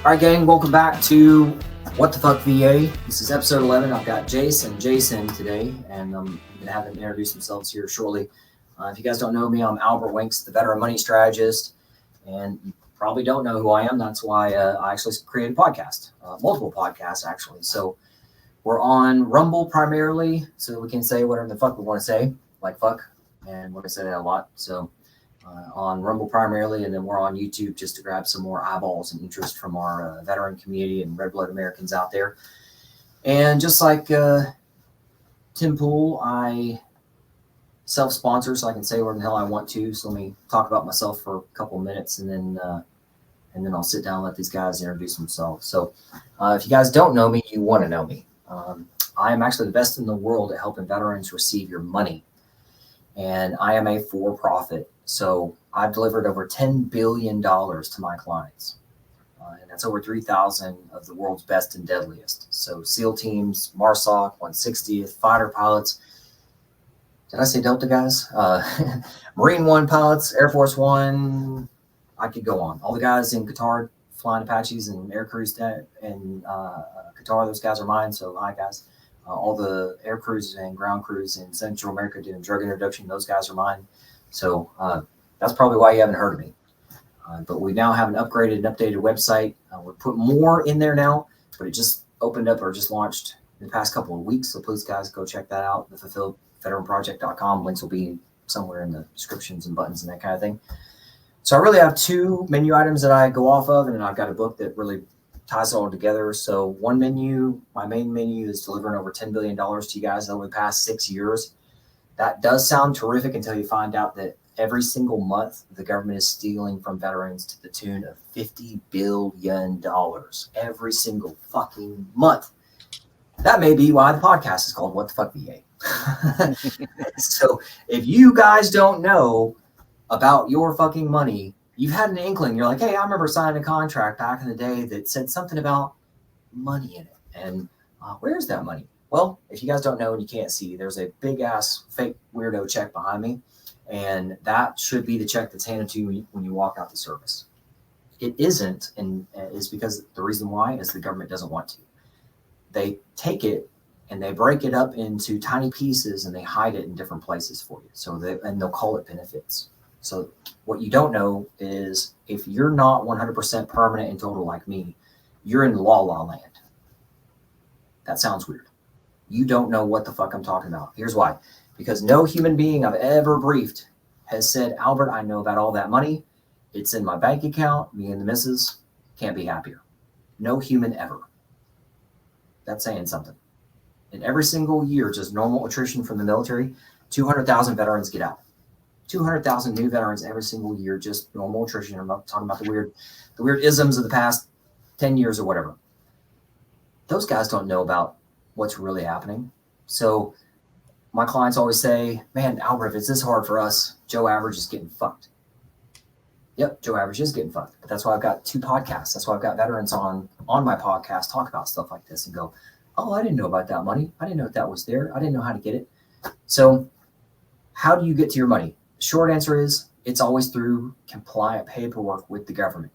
All right, gang, welcome back to What the Fuck VA. This is episode 11. I've got Jason today, and I'm going to have them introduce themselves here shortly. If you guys don't know me, I'm Albert Winks, the veteran money strategist, and you probably don't know who I am. That's why I actually created a podcast, multiple podcasts, actually. So we're on Rumble primarily, so we can say whatever the fuck we want to say, like fuck, and we're going to say that a lot. So on Rumble primarily, and then we're on YouTube just to grab some more eyeballs and interest from our veteran community and red blood Americans out there. And just like Tim Pool, I self-sponsor, so I can say whatever the hell I want to. So let me talk about myself for a couple of minutes, and then I'll sit down and let these guys introduce themselves. So if you guys don't know me, you want to know me. I am actually the best in the world at helping veterans receive your money. And I am a for-profit. So I've delivered over $10 billion to my clients. And that's over 3,000 of the world's best and deadliest. So SEAL teams, MARSOC, 160th, fighter pilots. Did I say Delta guys? Marine One pilots, Air Force One. I could go on. All the guys in Qatar flying Apaches and air crews in Qatar, those guys are mine. So hi guys. All the air crews and ground crews in Central America doing drug interdiction, those guys are mine. So that's probably why you haven't heard of me. But we now have an upgraded and updated website. We're putting more in there now, but it just opened up or just launched in the past couple of weeks. So please, guys, go check that out. The fulfilledveteranproject.com. Links will be somewhere in the descriptions and buttons and that kind of thing. So I really have two menu items that I go off of, and then I've got a book that really ties it all together. So one menu, my main menu, is delivering over $10 billion to you guys over the past 6 years. That does sound terrific until you find out that every single month the government is stealing from veterans to the tune of $50 billion every single fucking month. That may be why the podcast is called What the Fuck VA. So if you guys don't know about your fucking money, you've had an inkling. You're like, hey, I remember signing a contract back in the day that said something about money in it. And where's that money? Well, if you guys don't know and you can't see, there's a big ass fake weirdo check behind me. And that should be the check that's handed to you when you walk out the service. It isn't, and is because the reason why is the government doesn't want to. They take it and they break it up into tiny pieces and they hide it in different places for you. So they'll call it benefits. So what you don't know is if you're not 100% permanent and total like me, you're in la la land. That sounds weird. You don't know what the fuck I'm talking about. Here's why. Because no human being I've ever briefed has said, Albert, I know about all that money. It's in my bank account. Me and the missus can't be happier. No human ever. That's saying something. And every single year, just normal attrition from the military, 200,000 veterans get out. 200,000 new veterans every single year, just normal attrition. I'm not talking about the weird isms of the past 10 years or whatever. Those guys don't know about what's really happening. So my clients always say, man, Albert, if it's this hard for us, Joe Average is getting fucked. Yep, Joe Average is getting fucked. But that's why I've got two podcasts. That's why I've got veterans on my podcast talk about stuff like this and go, oh, I didn't know about that money. I didn't know that was there. I didn't know how to get it. So how do you get to your money? The short answer is it's always through compliant paperwork with the government.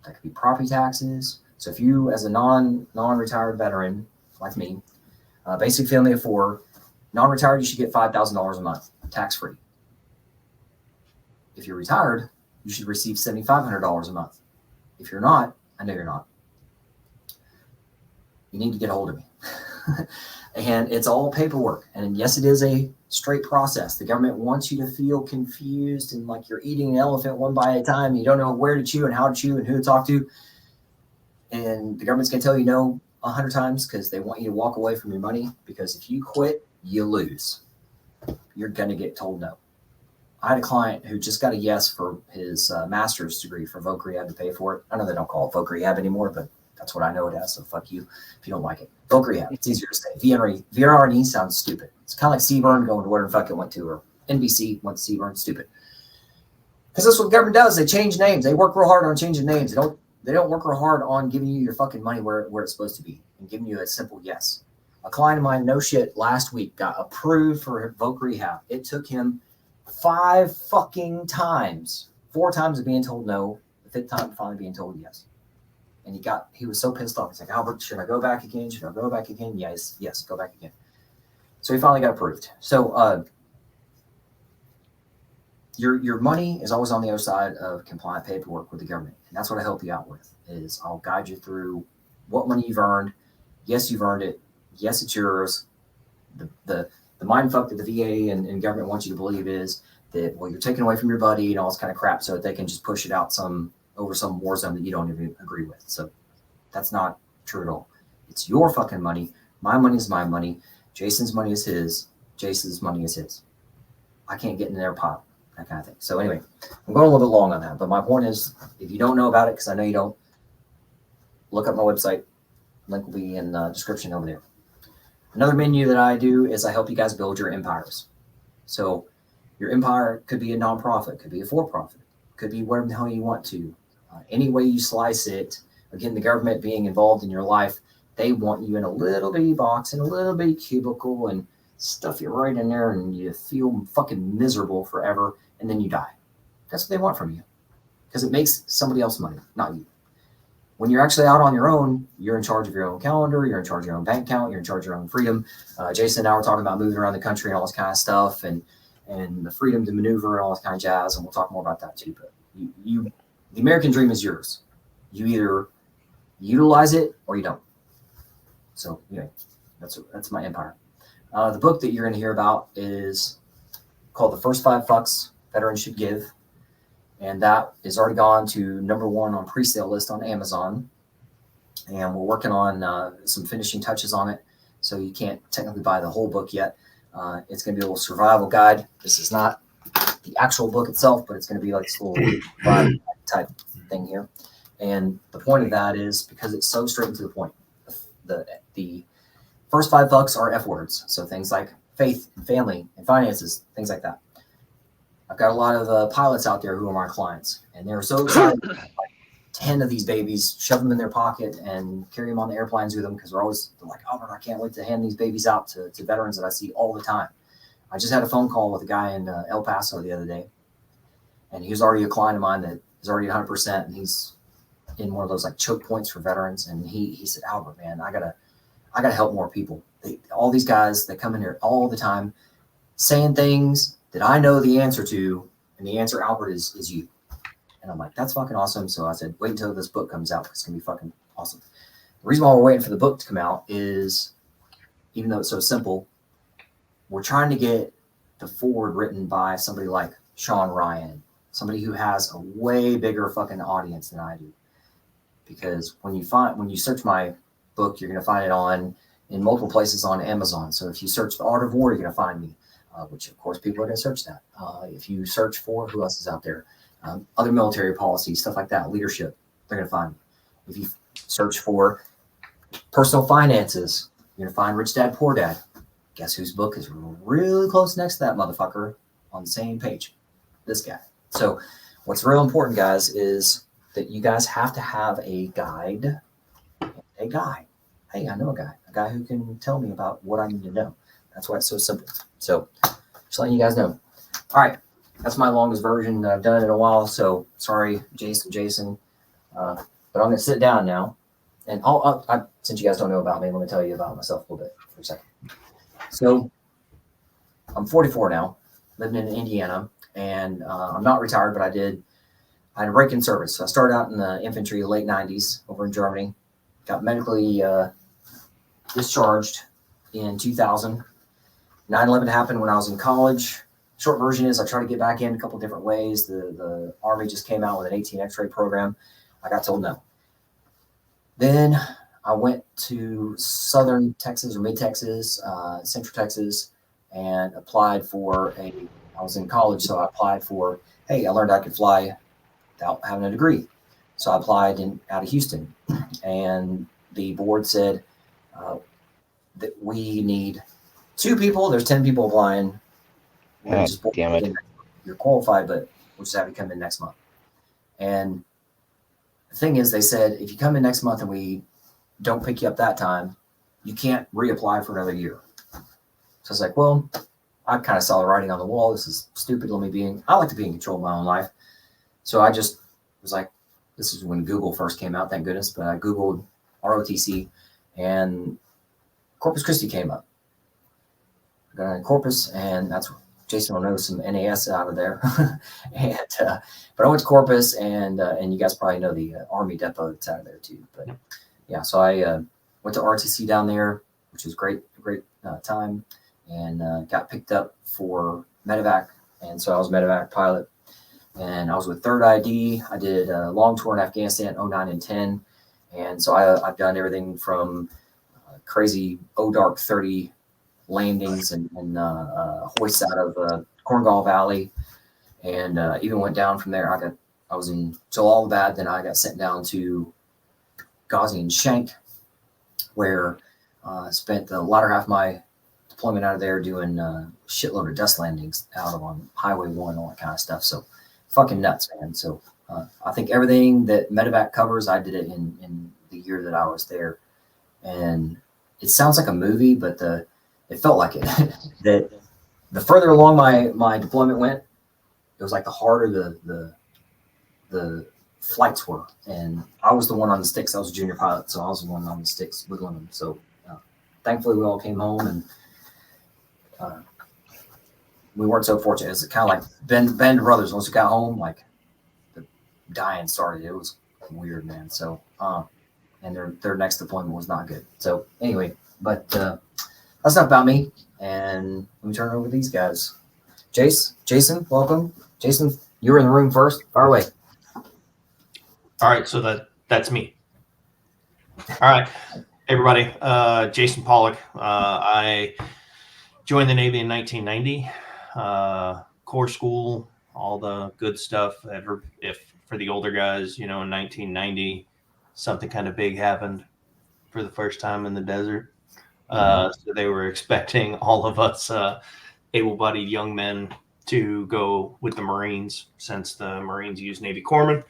That could be property taxes. So if you, as a non-retired veteran like me, basic family of four, non-retired, you should get $5,000 a month, tax-free. If you're retired, you should receive $7,500 a month. If you're not, I know you're not. You need to get a hold of me. And it's all paperwork. And yes, it is a straight process. The government wants you to feel confused and like you're eating an elephant one bite at a time. You don't know where to chew and how to chew and who to talk to. And the government's going to tell you no 100 times because they want you to walk away from your money, because if you quit, you lose. You're going to get told no. I had a client who just got a yes for his master's degree for voc rehab to pay for it. I know they don't call it voc rehab anymore, but that's what I know it as, so fuck you if you don't like it. Voc rehab, it's easier to say. VRRD sounds stupid. It's kind of like CBURN going to where the fuck it went to, or NBC went to CBURN, stupid. Because that's what the government does. They change names. They work real hard on changing names. They don't work real hard on giving you your fucking money where it's supposed to be and giving you a simple yes. A client of mine, no shit, last week got approved for voc rehab. It took him 4 times of being told no. The 5th time finally being told yes. And he was so pissed off. He's like, Albert, should I go back again? Should I go back again? Yes, go back again. So he finally got approved. So your money is always on the other side of compliant paperwork with the government. And that's what I help you out with, is I'll guide you through what money you've earned. Yes, you've earned it. Yes, it's yours. The mind fuck that the VA and government wants you to believe is that, well, you're taken away from your buddy and all this kind of crap so that they can just push it out over some war zone that you don't even agree with. So that's not true at all. It's your fucking money. My money is my money. Jason's money is his. Jason's money is his. I can't get in their pot, that kind of thing. So anyway, I'm going a little bit long on that, but my point is, if you don't know about it, because I know you don't, look up my website. Link will be in the description over there. Another menu that I do is I help you guys build your empires. So your empire could be a nonprofit, could be a for-profit, could be whatever the hell you want to. Any way you slice it, again, the government being involved in your life, they want you in a little bitty box, in a little bitty cubicle, and stuff you right in there, and you feel fucking miserable forever, and then you die. That's what they want from you, because it makes somebody else money, not you. When you're actually out on your own, you're in charge of your own calendar, you're in charge of your own bank account, you're in charge of your own freedom. Jason and I were talking about moving around the country and all this kind of stuff, and the freedom to maneuver and all this kind of jazz, and we'll talk more about that too. But the American dream is yours. You either utilize it or you don't. So anyway, that's my empire. The book that you're going to hear about is called The First 5 Fucks Veterans Should Give. And that is already gone to #1 on pre-sale list on Amazon. And we're working on some finishing touches on it. So you can't technically buy the whole book yet. It's going to be a little survival guide. This is not the actual book itself, but it's going to be like this little guide type thing here. And the point of that is because it's so straight and to the point. The first 5 fucks are F words. So things like faith and family and finances, things like that. I've got a lot of pilots out there who are my clients, and they're so excited to like 10 of these babies, shove them in their pocket and carry them on the airplanes with them because they're like, oh, I can't wait to hand these babies out to veterans that I see all the time. I just had a phone call with a guy in El Paso the other day, and he was already a client of mine that is already 100%, and he's in one of those like choke points for veterans. And he said, Albert, man, I gotta help more people. All these guys that come in here all the time saying things that I know the answer to, and the answer, Albert, is you. And I'm like, that's fucking awesome. So I said, wait until this book comes out, because it's gonna be fucking awesome. The reason why we're waiting for the book to come out is, even though it's so simple, we're trying to get the forward written by somebody like Sean Ryan, somebody who has a way bigger fucking audience than I do. Because when you search my book, you're gonna find it in multiple places on Amazon. So if you search The Art of War, you're gonna find me. Which of course people are going to search that. If you search for who else is out there, other military policies, stuff like that, leadership, they're going to find me. If you search for personal finances, you're going to find Rich Dad, Poor Dad. Guess whose book is really close next to that motherfucker on the same page? This guy. So what's real important, guys, is that you guys have to have a guide, a guy. Hey, I know a guy who can tell me about what I need to know. That's why it's so simple. So just letting you guys know. All right. That's my longest version that I've done in a while. So sorry, Jason. But I'm going to sit down now. And since you guys don't know about me, let me tell you about myself a little bit for a second. So I'm 44 now, living in Indiana. And I'm not retired, but I had a break in service. So I started out in the infantry late 90s over in Germany. Got medically discharged in 2000. 9/11 happened when I was in college. Short version is I tried to get back in a couple different ways. The Army just came out with an 18 X-ray program. I got told no. Then I went to southern Texas or mid-Texas, central Texas, and applied for I was in college, so I applied for, hey, I learned I could fly without having a degree. So I applied out of Houston. And the board said that we need 2 people. There's 10 people applying. Damn it. You're qualified, but we'll just have you come in next month. And the thing is, they said, if you come in next month and we don't pick you up that time, you can't reapply for another year. So I was like, well, I kind of saw the writing on the wall. This is stupid. I like to be in control of my own life. So I just was like, this is when Google first came out, thank goodness. But I Googled ROTC, and Corpus Christi came up. I got in Corpus, and that's Jason will know some NAS out of there. And but I went to Corpus, and you guys probably know the Army depot that's out of there too. But yeah, so I went to ROTC down there, which was great time, and got picked up for MEDEVAC, and so I was MEDEVAC pilot, and I was with 3rd ID. I did a long tour in Afghanistan, 09 and 10, and so I've done everything from crazy ODARC 30 landings and hoists out of Korengal Valley, and even went down from there. I was in Jalalabad, then I got sent down to Ghazni and Shank, where I spent the latter half of my deployment out of there doing a shitload of dust landings out on Highway 1, all that kind of stuff. So fucking nuts, man. So I think everything that MEDEVAC covers, I did it in the year that I was there. And it sounds like a movie, but it felt like it. That the further along my deployment went, it was like the harder the flights were. And I was the one on the sticks. I was a junior pilot, so I was the one on the sticks wiggling them. So thankfully we all came home, and we weren't so fortunate. It's kind of like Band of Brothers. Once we got home, like the dying started. It was weird, man. So and their next deployment was not good. So anyway, but that's not about me. And let me turn it over to these guys. Jason, welcome. Jason, you were in the room first. Fire away. All right, so that's me. All right, everybody. Jason Pollock. I joined the Navy in 1990. Corps school, all the good stuff. If for the older guys, in 1990, something kind of big happened for the first time in the desert. So they were expecting all of us able-bodied young men to go with the Marines, since the Marines use Navy corpsmen.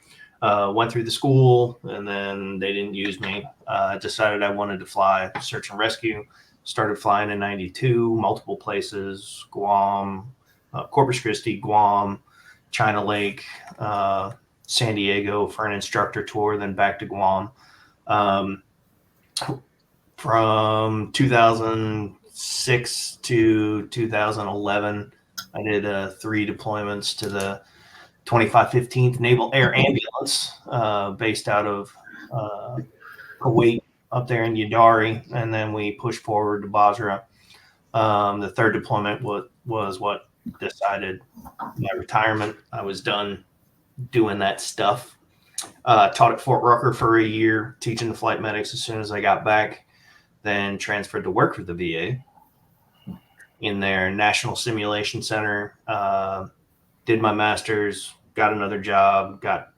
Went through the school, and then they didn't use me. Decided I wanted to fly search and rescue. Started flying in 92, multiple places: Guam, Corpus Christi, Guam, China Lake, San Diego for an instructor tour, then back to Guam. From 2006 to 2011, I did 3 deployments to the 2515th Naval Air Ambulance, based out of Kuwait, up there in Yadari, and then we pushed forward to Basra. The 3rd deployment was what decided my retirement. I was done doing that stuff. Taught at Fort Rucker for a year, teaching the flight medics as soon as I got back. Then transferred to work for the VA in their National Simulation Center. Did my master's, got another job, got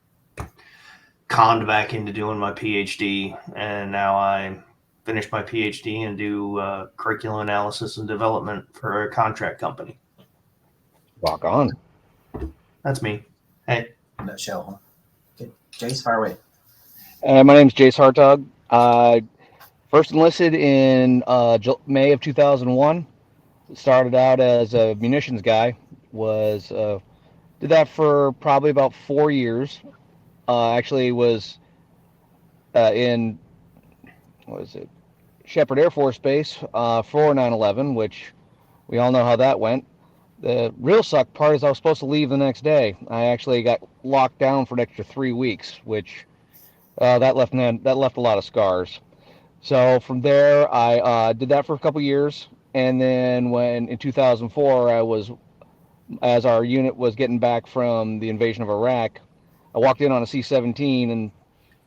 conned back into doing my PhD, and now I finished my PhD and do curriculum analysis and development for a contract company. Rock on. That's me. Hey. Nutshell, huh? Okay. Jace, fire away. My name's Jace Hartog. First enlisted in May of 2001. Started out as a munitions guy. Did that for probably about 4 years. Actually was in, Shepherd Air Force Base for 9/11, which we all know how that went. The real suck part is I was supposed to leave the next day. I actually got locked down for an extra 3 weeks, which that left a lot of scars. So from there, I did that for a couple years, and then when in 2004, as our unit was getting back from the invasion of Iraq, I walked in on a C-17 and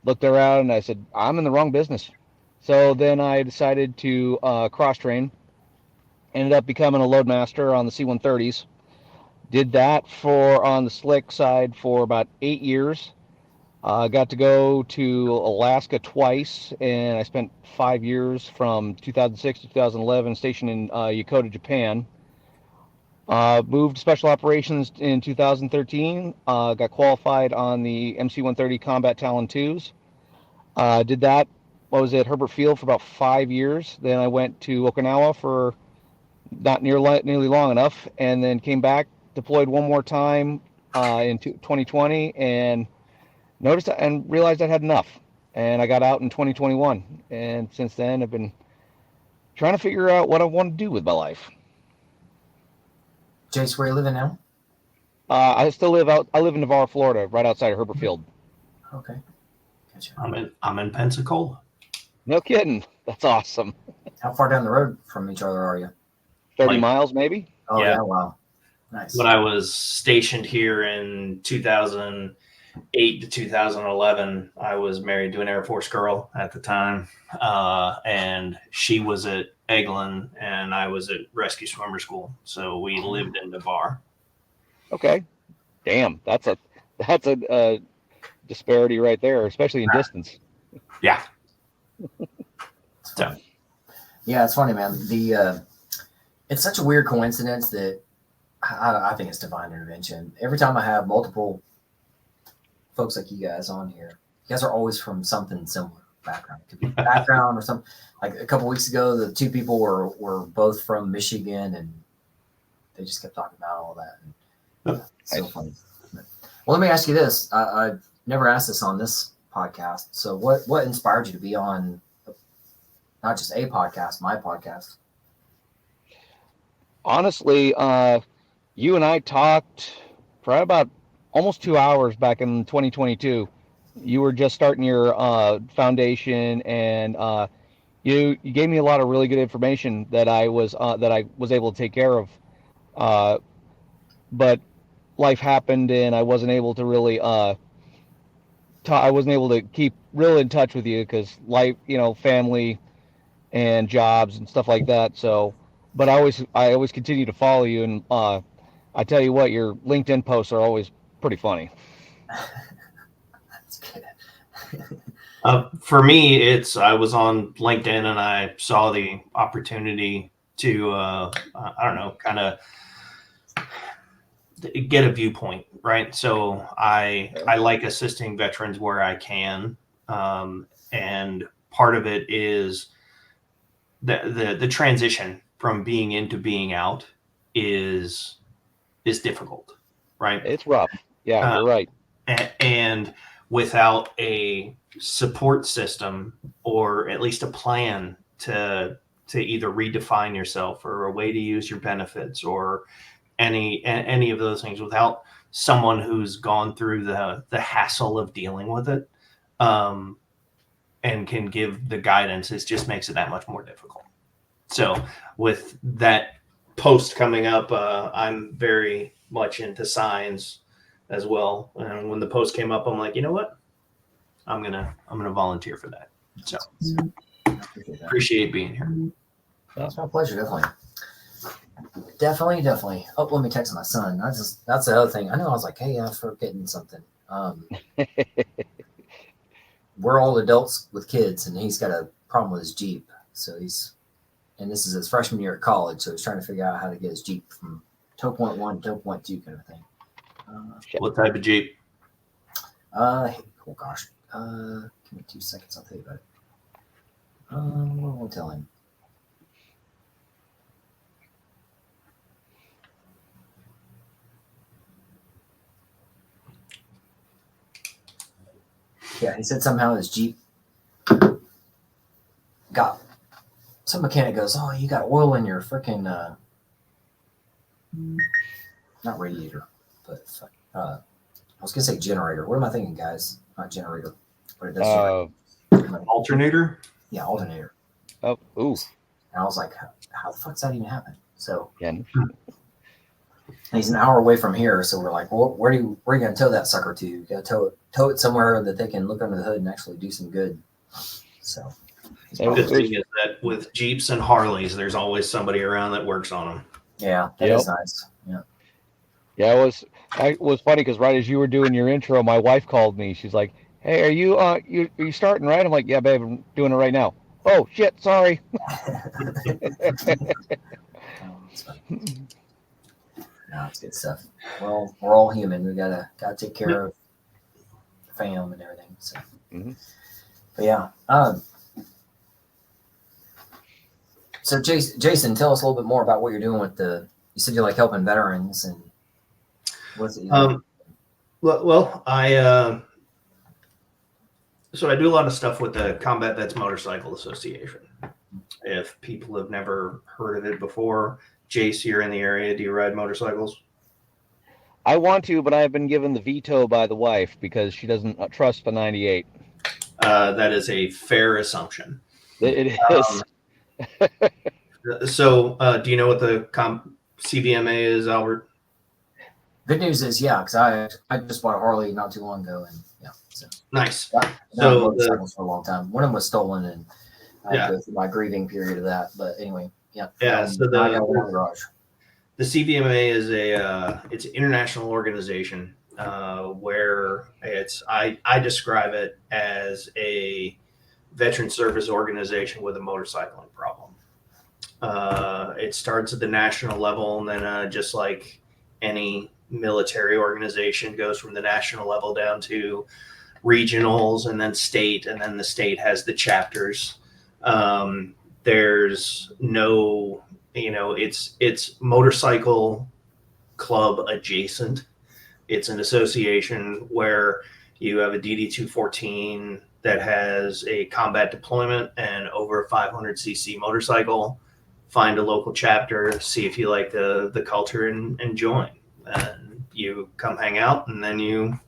looked around, and I said, I'm in the wrong business. So then I decided to cross-train. Ended up becoming a loadmaster on the C-130s. Did that on the slick side for about 8 years. Got to go to Alaska twice, and I spent 5 years from 2006 to 2011 stationed in Yokota, Japan. Moved to Special Operations in 2013. Got qualified on the MC-130 Combat Talon 2s. Did that, Herbert Field for about 5 years. Then I went to Okinawa for not nearly long enough, and then came back, deployed one more time in 2020, and noticed and realized I had enough. And I got out in 2021. And since then, I've been trying to figure out what I want to do with my life. Jace, where you living now? I still live out. I live in Navarre, Florida, right outside of Herbert Field. Okay. Gotcha. I'm in Pensacola. No kidding. That's awesome. How far down the road from each other are you? 30 miles, maybe? Oh, Yeah. yeah. Wow. Nice. When I was stationed here in 2008 to 2011, I was married to an Air Force girl at the time. And she was at Eglin and I was at Rescue Swimmer School. So we lived in Navarre. Okay. Damn. That's a disparity right there, especially in distance. Yeah. So. Yeah, it's funny, man. It's such a weird coincidence that I think it's divine intervention. Every time I have multiple folks like you guys on here, you guys are always from something similar background. It could be background or something. Like a couple weeks ago, the two people were both from Michigan, and they just kept talking about all that. And, it's so funny. Well, let me ask you this. I never asked this on this podcast. So what inspired you to be on not just a podcast, my podcast? Honestly, you and I talked for about almost 2 hours back in 2022. You were just starting your foundation, and you gave me a lot of really good information that I was able to take care of. But life happened, and I wasn't able to really I wasn't able to keep real in touch with you because life, family and jobs and stuff like that. So, but I always continue to follow you, and I tell you what, your LinkedIn posts are always pretty funny. That's good. For me, I was on LinkedIn and I saw the opportunity to, I don't know, kind of get a viewpoint, right? So I like assisting veterans where I can. And part of it is the transition from being in to being out is difficult, right? It's rough. Yeah, you're right. And without a support system or at least a plan to either redefine yourself or a way to use your benefits or any of those things, without someone who's gone through the hassle of dealing with it, and can give the guidance, it just makes it that much more difficult. So with that post coming up, I'm very much into signs as well. And when the post came up, I'm like, you know what? I'm gonna volunteer for that. So appreciate being here. It's my pleasure, definitely. Oh, let me text my son. That's the other thing. I know I was like, hey, I'm forgetting something. We're all adults with kids, and he's got a problem with his Jeep. So and this is his freshman year at college, so he's trying to figure out how to get his Jeep from tow point 1 to tow point 2 kind of thing. What type of Jeep? Oh gosh. Give me 2 seconds. I'll tell you about it. What will I tell him? Yeah, he said somehow his Jeep got. Some mechanic goes, "Oh, you got oil in your freaking not radiator, but I was gonna say generator. What am I thinking, guys? Not generator, but it does. Alternator. Yeah, alternator. Oh, ooh. And I was like, how the fuck's that even happen? So Yeah. he's an hour away from here, so we're like, well, where are you gonna tow that sucker to? You gotta tow it somewhere that they can look under the hood and actually do some good. So the good thing is that with Jeeps and Harleys, there's always somebody around that works on them. Yeah, that is nice. Yeah. Yeah, it was funny because right as you were doing your intro, my wife called me. She's like, "Hey, are you starting right?" I'm like, "Yeah, babe, I'm doing it right now." Oh shit, sorry. No, it's good stuff. Well, we're all human. We gotta take care of the fam and everything. So, But yeah. So Jason, tell us a little bit more about what you're doing with you said you like helping veterans, and what's it? Well, I So I do a lot of stuff with the Combat Vets Motorcycle Association. If people have never heard of it before, Jace, you're in the area. Do you ride motorcycles? I want to, but I have been given the veto by the wife because she doesn't trust the 98. That is a fair assumption. It is. So do you know what the CVMA is, Albert? Good news is, yeah, because I just bought a Harley not too long ago, and yeah, so Nice. I've So motorcycles for a long time. One of them was stolen, and I had to Yeah. go through my grieving period of that. But anyway, yeah. Yeah, so now I got one in the garage. The CVMA is it's an international organization where I describe it as a veteran service organization with a motorcycling problem. It starts at the national level, and then just like any military organization, goes from the national level down to regionals, and then state, and then the state has the chapters. There's no, it's motorcycle club adjacent. It's an association where you have a DD-214 that has a combat deployment and over a 500cc motorcycle. Find a local chapter, see if you like the culture, and join. And you come hang out, and then you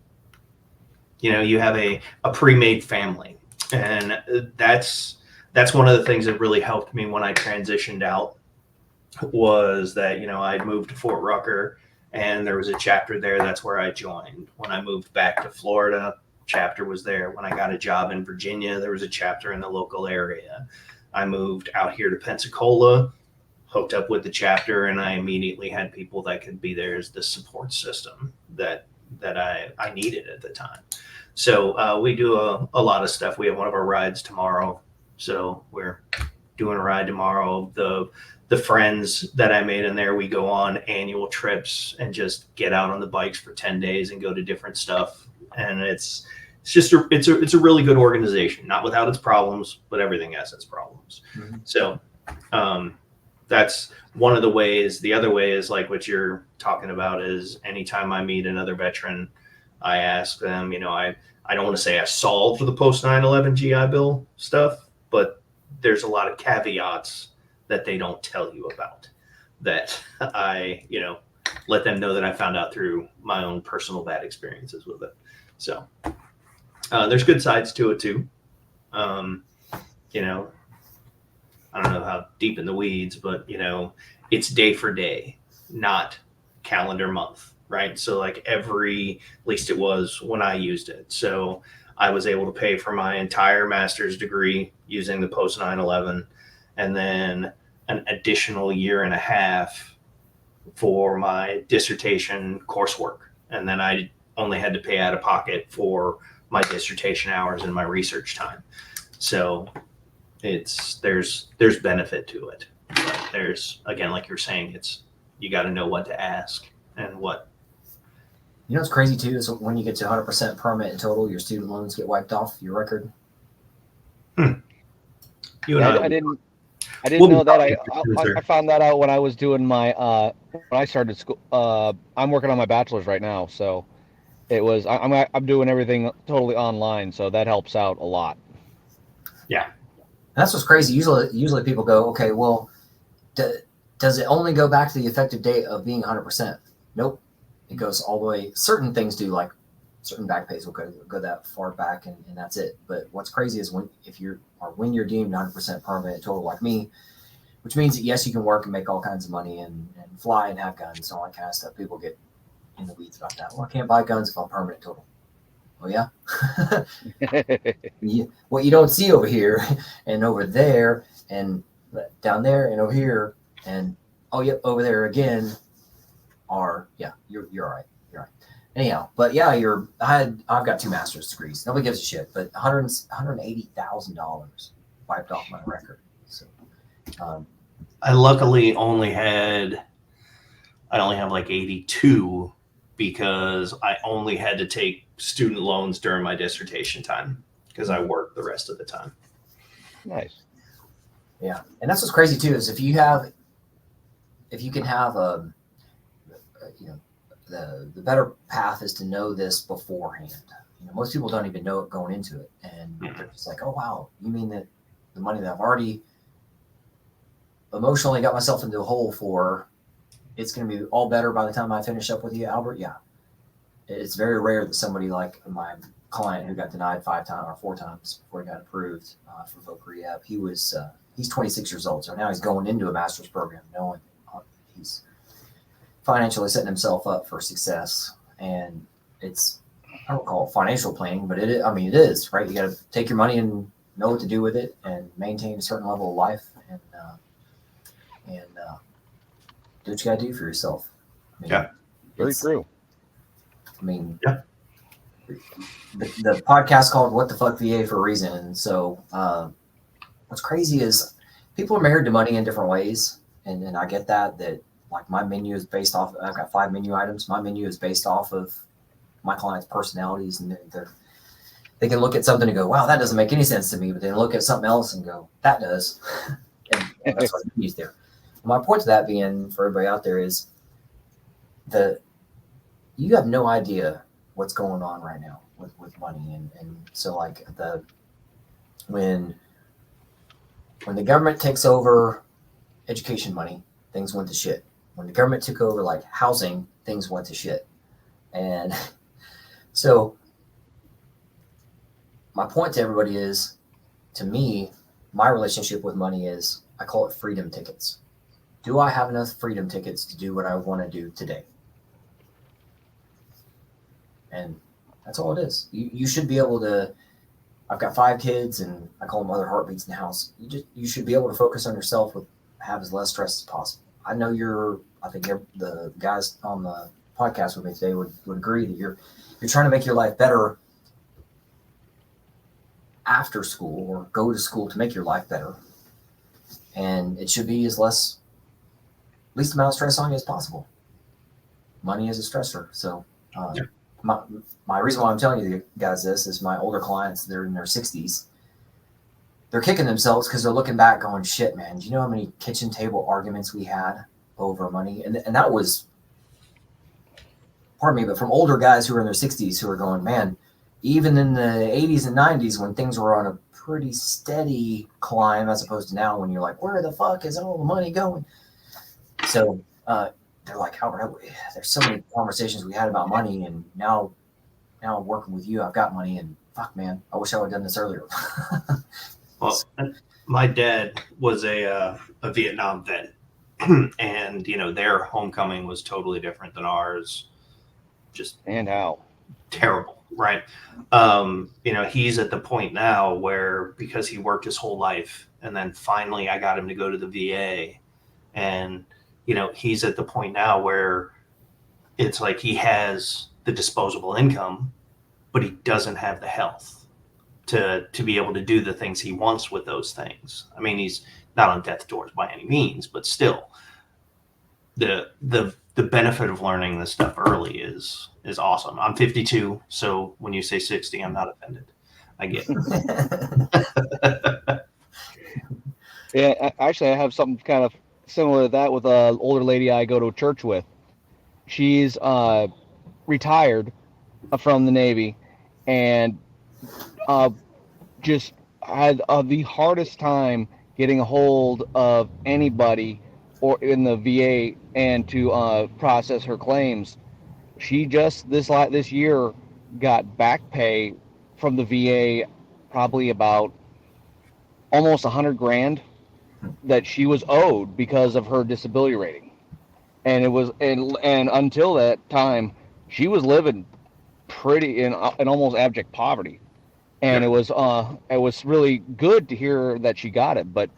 have a pre-made family. And that's one of the things that really helped me when I transitioned out, was that, I'd moved to Fort Rucker and there was a chapter there. That's where I joined. When I moved back to Florida, chapter was there. When I got a job in Virginia, there was a chapter in the local area. I moved out here to Pensacola, hooked up with the chapter, and I immediately had people that could be there as the support system that I needed at the time. So we do a lot of stuff. We have one of our rides tomorrow. So we're doing a ride tomorrow. The friends that I made in there, we go on annual trips and just get out on the bikes for 10 days and go to different stuff. And it's a really good organization, not without its problems, but everything has its problems. Mm-hmm. So that's one of the ways. The other way is like what you're talking about, is anytime I meet another veteran, I ask them, I don't want to say I solved the post 9/11 GI Bill stuff, but there's a lot of caveats that they don't tell you about, that I, let them know that I found out through my own personal bad experiences with it. So there's good sides to it too. I don't know how deep in the weeds, but it's day for day, not calendar month, right? So like at least it was when I used it. So I was able to pay for my entire master's degree using the post 9/11, and then an additional year and a half for my dissertation coursework. And then I only had to pay out of pocket for my dissertation hours and my research time. So there's benefit to it. But there's, again, like you're saying, you got to know what to ask and what. What's crazy too is when you get to 100% permit in total, your student loans get wiped off your record. I didn't know that. I found that out when I was doing my when I started school. I'm working on my bachelor's right now, so it was I'm doing everything totally online, so that helps out a lot. Yeah, that's what's crazy. Usually people go, okay, well, does it only go back to the effective date of being 100%? Nope, it goes all the way. Certain things do, like certain back pays will go that far back, and that's it. But what's crazy is when you're deemed 100% permanent total, like me, which means that yes, you can work and make all kinds of money and fly and have guns and all that kind of stuff. People get in the weeds about that. Well, I can't buy guns if I'm permanent total. Oh yeah. What you don't see over here and over there and down there and over here and over there again are you're all right. Anyhow, but yeah, I've got 2 master's degrees. Nobody gives a shit, but $180,000 wiped off my record. So, I luckily only have like 82 because I only had to take student loans during my dissertation time because I worked the rest of the time. Nice. Yeah, and that's what's crazy too is if you can have the better path is to know this beforehand. most people don't even know it going into it, and they're just like, oh wow, you mean that the money that I've already emotionally got myself into a hole for, it's going to be all better by the time I finish up with you, Albert? Yeah. It's very rare that somebody like my client who got denied 5 times or 4 times before he got approved for voc rehab, he's 26 years old, so now he's going into a master's program knowing he's financially setting himself up for success. And it's, I don't call it financial planning, but it is, right? You got to take your money and know what to do with it and maintain a certain level of life and do what you got to do for yourself. Yeah. Very true. Yeah. The podcast called What the Fuck VA for a reason. And so what's crazy is people are married to money in different ways. And I get that like my menu is based off, I've got 5 menu items. My menu is based off of my clients' personalities, and they can look at something and go, wow, that doesn't make any sense to me. But then look at something else and go, that does. and that's what I use there. My point to that being for everybody out there is you have no idea what's going on right now with money. And so like when the government takes over education money, things went to shit. When the government took over like housing, things went to shit. And so my point to everybody is, to me, my relationship with money is, I call it freedom tickets. Do I have enough freedom tickets to do what I want to do today? And that's all it is. You should be able to, I've got 5 kids and I call them other heartbeats in the house. You should be able to focus on yourself have as less stress as possible. I know I think the guys on the podcast with me today would agree that you're trying to make your life better after school, or go to school to make your life better. And it should be least amount of stress on you as possible. Money is a stressor. So my reason why I'm telling you guys this is my older clients, they're in their 60s. They're kicking themselves because they're looking back going, shit, man, do you know how many kitchen table arguments we had over money? And that was, pardon me, but from older guys who are in their 60s who are going, man, even in the 80s and 90s when things were on a pretty steady climb, as opposed to now when you're like, where the fuck is all the money going? So they're like, Albert, there's so many conversations we had about money, and now I'm working with you, I've got money, and fuck, man, I wish I would have done this earlier. Well, my dad was a Vietnam vet, and their homecoming was totally different than ours. And how terrible, right? He's at the point now where, because he worked his whole life, and then finally I got him to go to the VA, and he's at the point now where it's like he has the disposable income, but he doesn't have the health to be able to do the things he wants with those things. I mean, he's not on death's door by any means, but still, the benefit of learning this stuff early is awesome. I'm 52, so when you say 60, I'm not offended. I get it. Yeah, actually, I have something kind of similar to that with an older lady I go to church with. She's retired from the Navy, and just had the hardest time getting a hold of anybody or in the VA and to process her claims. She just this year got back pay from the VA, probably about almost $100,000 that she was owed because of her disability rating. And it was and until that time, she was living pretty in almost abject poverty. And it was really good to hear that she got it, but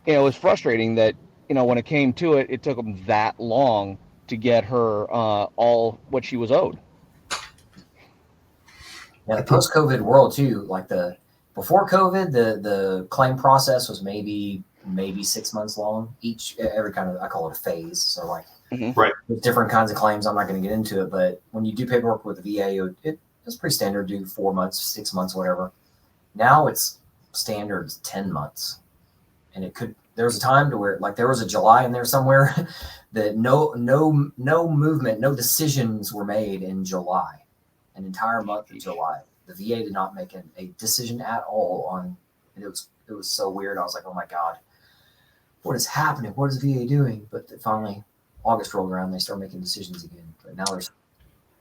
it was frustrating that when it came to it, it took them that long to get her all what she was owed. Yeah, the post-COVID world too. Like before COVID, the claim process was maybe 6 months long every kind of, I call it a phase. So like right, with different kinds of claims, I'm not going to get into it, but when you do paperwork with the VA, it's pretty standard, do 4 months, 6 months, whatever. Now it's standard 10 months. And there was a time to where like there was a July in there somewhere that no movement, no decisions were made in July, an entire month of July. The VA did not make a decision at all on, and it was so weird. I was like, oh my God, what is happening? What is the VA doing? But finally, August rolled around, they started making decisions again. But now there's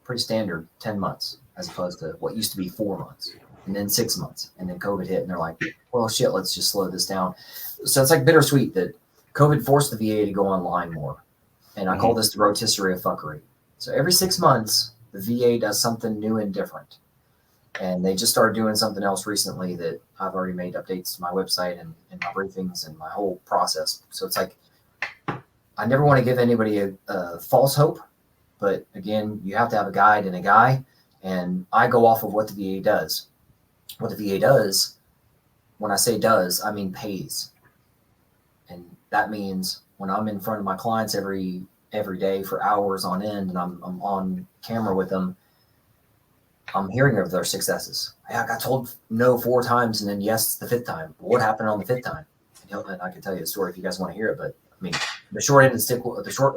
pretty standard 10 months as opposed to what used to be 4 months, and then 6 months, and then COVID hit, and they're like, well, shit, let's just slow this down. So it's like bittersweet that COVID forced the VA to go online more. And I call this the rotisserie of fuckery. So every 6 months, the VA does something new and different. And they just started doing something else recently that I've already made updates to my website and my briefings and my whole process. So it's like, I never want to give anybody a false hope. But again, you have to have a guide and a guy. And I go off of what the VA does. What the VA does, when I say does, I mean pays. And that means when I'm in front of my clients every day for hours on end and I'm on camera with them, I'm hearing of their successes. Hey, I got told no 4 times and then yes the 5th time. What happened on the 5th time? And I can tell you the story if you guys want to hear it. But I mean, the short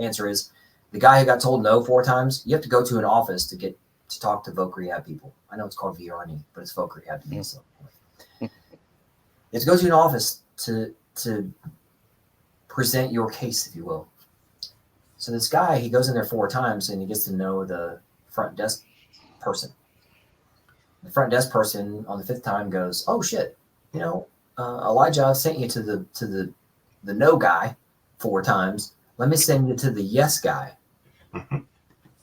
answer is the guy who got told no 4 times, you have to go to an office to talk to voc rehab people. I know it's called VRNE, but it's voc rehab. So you have to go to an office to present your case, if you will. So this guy, he goes in there 4 times and he gets to know the front desk person. The front desk person on the 5th time goes, oh shit, Elijah, I've sent you to the no guy 4 times. Let me send you to the yes guy.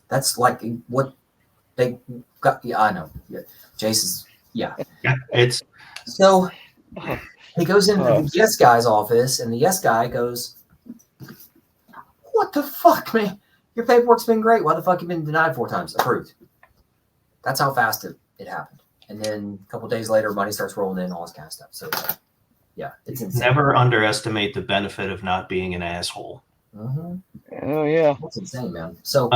That's like what they got. Yeah, I know. Yeah. Jason's, yeah. Yeah, it's so he goes into the yes guy's office, and the yes guy goes, what the fuck, man? Your paperwork's been great. Why the fuck you been denied 4 times? Approved. That's how fast it happened. And then a couple of days later, money starts rolling in, all this kind of stuff. So, yeah, it's insane. Never underestimate the benefit of not being an asshole. Mm-hmm. Oh yeah, that's insane, man. So,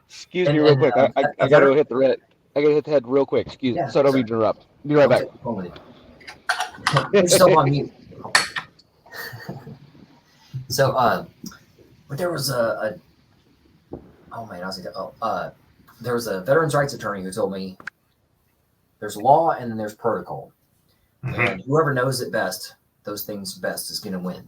excuse me real quick. I gotta go hit the red. I gotta hit the head real quick. Excuse me. So don't be interrupt. Be right back. You're still on mute. So, but there was there was a veterans rights attorney who told me there's law and then there's protocol. Mm-hmm. And whoever knows it best, those things best is going to win.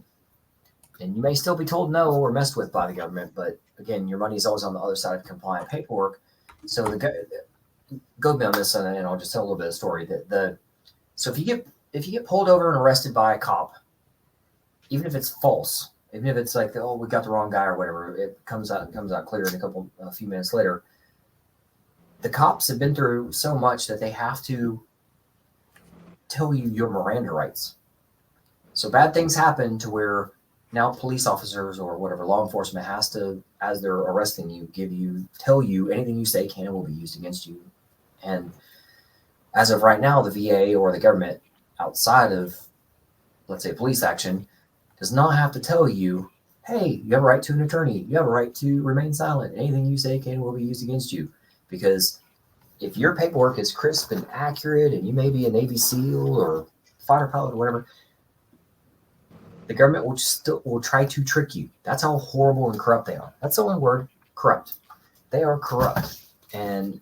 And you may still be told no or messed with by the government, but again, your money is always on the other side of compliant paperwork. So go me on this, and I'll just tell a little bit of story. So if you get pulled over and arrested by a cop, even if it's false, even if it's like, oh, we got the wrong guy or whatever, it comes out clear in a few minutes later. The cops have been through so much that they have to tell you your Miranda rights. So bad things happen to where now police officers or whatever law enforcement has to, as they're arresting you, tell you anything you say can and will be used against you. And as of right now, the VA or the government outside of, let's say, police action does not have to tell you, hey, you have a right to an attorney. You have a right to remain silent. Anything you say can and will be used against you. Because if your paperwork is crisp and accurate and you may be a Navy SEAL or fighter pilot or whatever, the government will try to trick you. That's how horrible and corrupt they are. That's the only word, corrupt. They are corrupt. And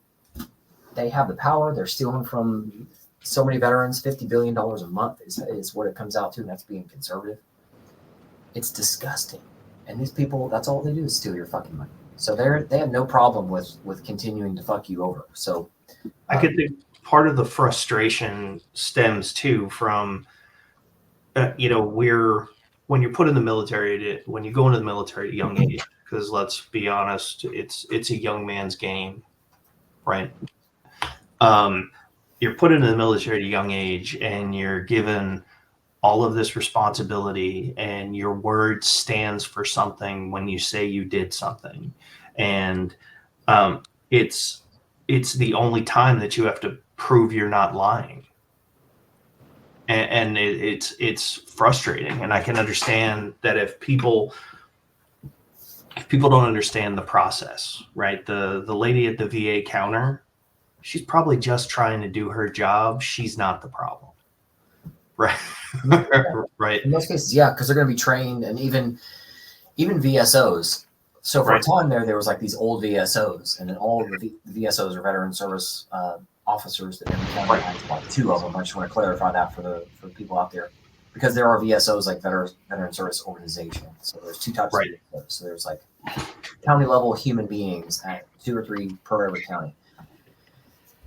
they have the power. They're stealing from so many veterans. $50 billion a month is what it comes out to, and that's being conservative. It's disgusting. And these people, that's all they do is steal your fucking money. So they have no problem with continuing to fuck you over. So I could think part of the frustration stems too from, when you're put in the military, when you go into the military at a young age, because let's be honest, it's a young man's game, right? You're put into the military at a young age and you're given all of this responsibility, and your word stands for something when you say you did something. And it's the only time that you have to prove you're not lying. And it's frustrating. And I can understand that if people don't understand the process, right? The lady at the VA counter, she's probably just trying to do her job. She's not the problem. Right. Right. In most cases, yeah, because they're going to be trained, and even VSOs, So for Right. a time there was like these old VSOs, and then all of the VSOs are veteran service officers that every county has like 2 of them. I just want to clarify that for the people out there, because there are VSOs like veteran service organization. So there's 2 types Right. of VSOs. So there's like county level human beings at 2 or 3 per every county.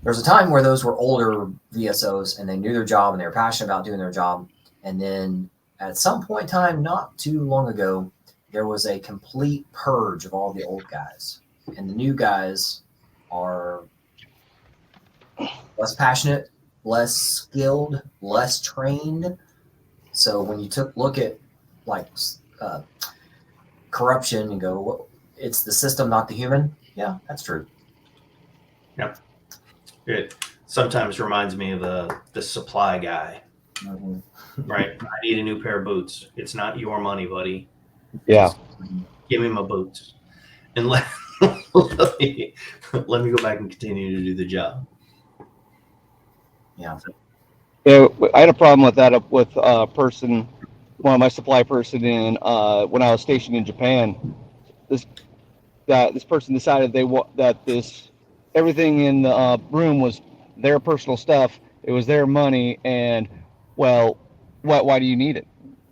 There's a time where those were older VSOs and they knew their job and they were passionate about doing their job. And then at some point in time, not too long ago, there was a complete purge of all the old guys. And the new guys are less passionate, less skilled, less trained. So when you look at like corruption and go, well, it's the system, not the human. Yeah, that's true. Yep. It sometimes reminds me of the supply guy, Mm-hmm. right? I need a new pair of boots. It's not your money, buddy. Yeah. Give me my boots, and let me go back and continue to do the job. Yeah. Yeah, I had a problem with that with a person, one of my supply person in when I was stationed in Japan. This person decided everything in the room was their personal stuff. It was their money, and well, why do you need it?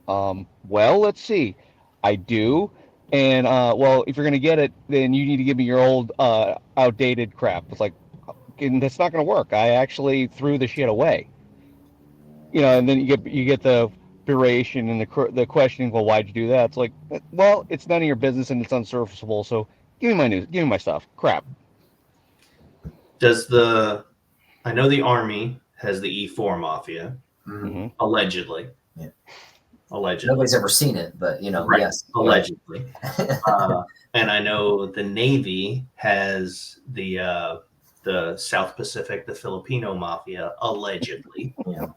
Well, let's see. I do, and well, if you're gonna get it, then you need to give me your old outdated crap. It's like, and that's not gonna work. I actually threw the shit away. And then you get the duration and the questioning. Well, why'd you do that? It's like, well, it's none of your business and it's unsurfaceable. So give me my stuff. Crap. I know the Army has the E4 Mafia, Mm-hmm. allegedly. Yeah. Allegedly. Nobody's ever seen it, but right. Yes. Allegedly. And I know the Navy has the South Pacific, the Filipino Mafia, allegedly. Yeah.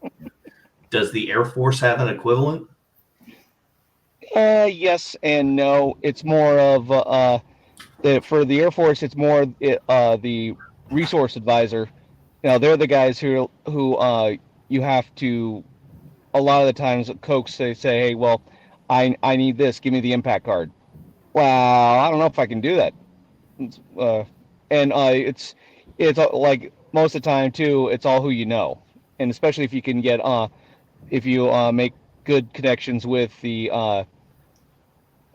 Does the Air Force have an equivalent? Yes and no. It's more of for the Air Force, it's more the resource advisor. They're the guys who you have to. A lot of the times, coax say, "Hey, well, I need this. Give me the impact card." Well, I don't know if I can do that. It's like most of the time too. It's all who you know, and especially if you can get if you make good connections with the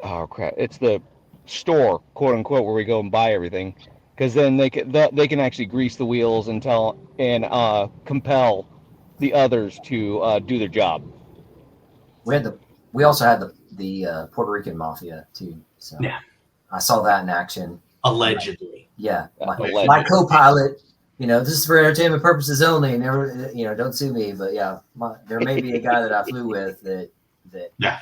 it's the store, quote unquote, where we go and buy everything, because then they can actually grease the wheels and compel the others to do their job. We also had the Puerto Rican mafia too. So yeah, I saw that in action. Allegedly. Yeah, Allegedly. my co-pilot. This is for entertainment purposes only, and never, don't sue me. But yeah, there may be a guy that I flew with that. Yeah,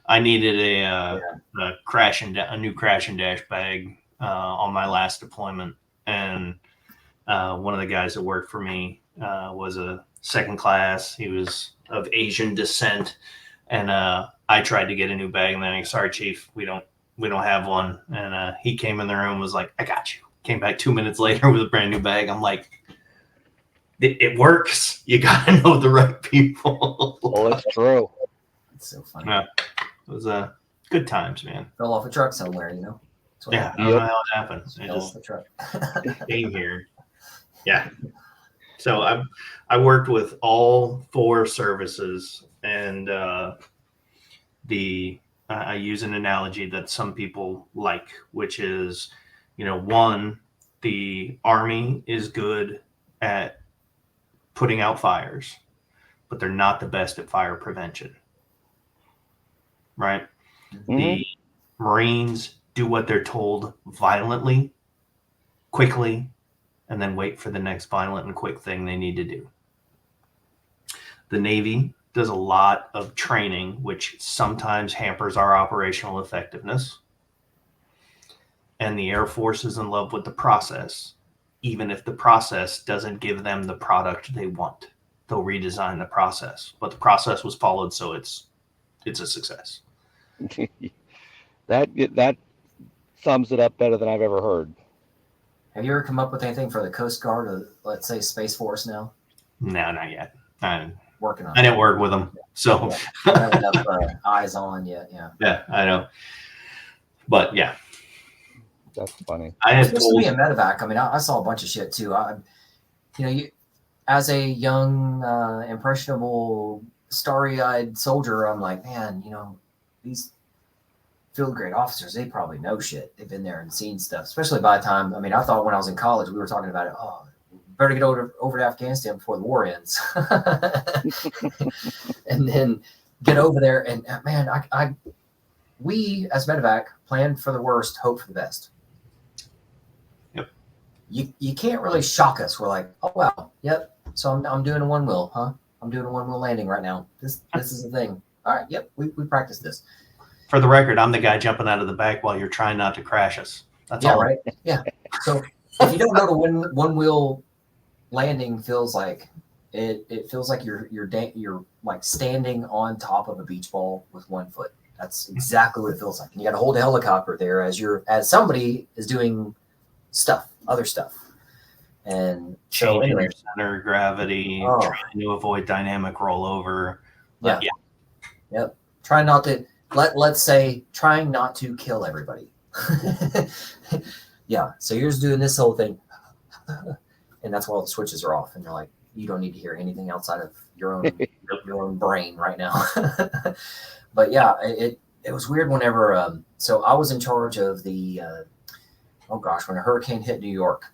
I needed a new crash and dash bag on my last deployment, and one of the guys that worked for me was a second class. He was of Asian descent, and I tried to get a new bag, and then sorry, Chief, we don't have one. And he came in the room and was like, I got you. Came back 2 minutes later with a brand new bag. I'm like, it works. You got to know the right people. Oh, that's true. It's so funny. Yeah, it was good times, man. Fell off a truck somewhere, Yeah, I don't know how it happened. It fell just off the truck. came here. Yeah. So I worked with all 4 services, and I use an analogy that some people like, which is, one, the Army is good at putting out fires, but they're not the best at fire prevention. Right? Mm-hmm. The Marines do what they're told violently, quickly, and then wait for the next violent and quick thing they need to do. The Navy does a lot of training, which sometimes hampers our operational effectiveness. And the Air Force is in love with the process. Even if the process doesn't give them the product they want, they'll redesign the process. But the process was followed, so it's a success. That sums it up better than I've ever heard. Have you ever come up with anything for the Coast Guard or, let's say, Space Force now? No, not yet. Working on I didn't work with them, so I don't have enough eyes on yet. Yeah. Yeah, I know. But yeah, That's funny. I have Especially told me in medevac. I mean, I saw a bunch of shit too. As a young, impressionable, starry-eyed soldier, I'm like, man, these field grade officers, they probably know shit. They've been there and seen stuff. Especially by the time, I mean, I thought when I was in college, we were talking about it. Oh, better get over to Afghanistan before the war ends, and then get over there. And man, we as medevac plan for the worst, hope for the best. Yep. You can't really shock us. We're like, oh wow, yep. So I'm doing a one wheel, huh? I'm doing a one wheel landing right now. This is the thing. All right, yep. We practiced this. For the record, I'm the guy jumping out of the back while you're trying not to crash us. That's all. Right. Yeah. So if you don't know what one wheel landing feels like, it feels like you're like standing on top of a beach ball with one foot. That's exactly what it feels like. And you got to hold a helicopter there as somebody is doing other stuff. And so Changing anyway, your center of gravity, trying to avoid dynamic rollover. Yeah. Yep. Trying not to trying not to kill everybody. Yeah. So you're just doing this whole thing. And that's why all the switches are off. And you're like, you don't need to hear anything outside of your own brain right now. But yeah, it was weird whenever so I was in charge of the when a hurricane hit New York,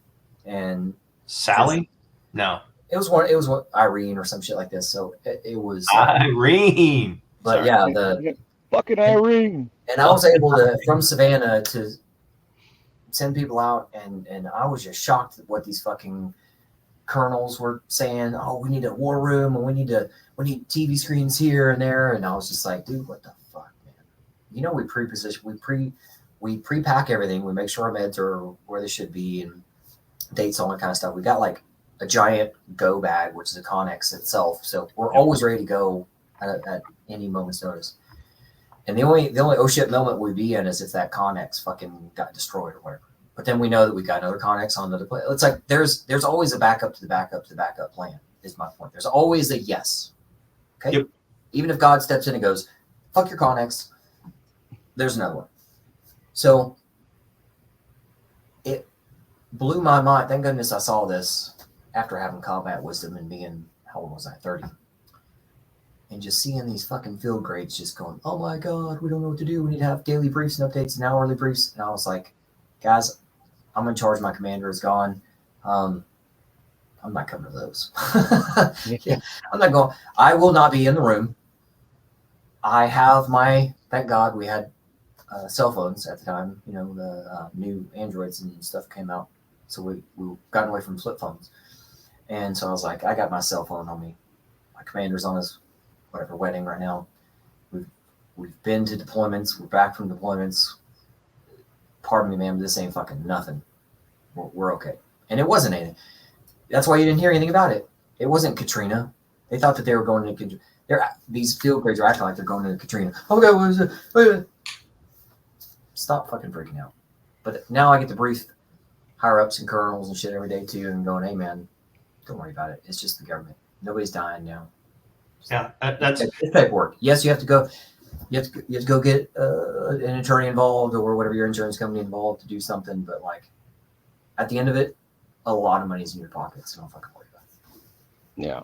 and Sally? No. It was one Irene or some shit like this. So it was Irene. But sorry. yeah, the fucking Irene. And I was able to from Savannah to send people out, and I was just shocked at what these fucking colonels were saying. Oh, we need a war room, and we need TV screens here and there. And I was just like, dude, what the fuck, man? We pre-position, we pre-pack everything. We make sure our meds are where they should be and dates, all that kind of stuff. We got like a giant go bag, which is a Connex itself. So we're always ready to go at any moment's notice. And the only oh shit moment we'd be in is if that Connex fucking got destroyed or whatever. But then we know that we got another Connex on another plane. It's like there's always a backup to the backup to the backup plan, is my point. There's always a yes. Okay? Yep. Even if God steps in and goes, fuck your Connex, there's another one. So it blew my mind. Thank goodness I saw this after having combat wisdom and being, how old was I, 30? And just seeing these fucking field grades just going, oh my God, we don't know what to do. We need to have daily briefs and updates and hourly briefs. And I was like, guys, I'm in charge. My commander is gone. I'm not coming to those. Yeah, I'm not going. I will not be in the room. I have thank God we had cell phones at the time. The new Androids and stuff came out. So we gotten away from flip phones. And so I was like, I got my cell phone on me. My commander's on his wedding right now. We've been to deployments. We're back from deployments. Pardon me, ma'am, this ain't fucking nothing. We're okay. And it wasn't anything. That's why you didn't hear anything about it. It wasn't Katrina. They thought that they were going into these field grades are acting like they're going into Katrina. Oh my God, what is it? Stop fucking freaking out. But now I get to brief higher ups and colonels and shit every day too, and going, hey man, don't worry about it. It's just the government. Nobody's dying now. Yeah, that's it's paperwork. Yes, you have to go. You have to go get an attorney involved or whatever, your insurance company involved to do something. But like at the end of it, a lot of money's in your pocket, so don't fucking worry about it. Yeah,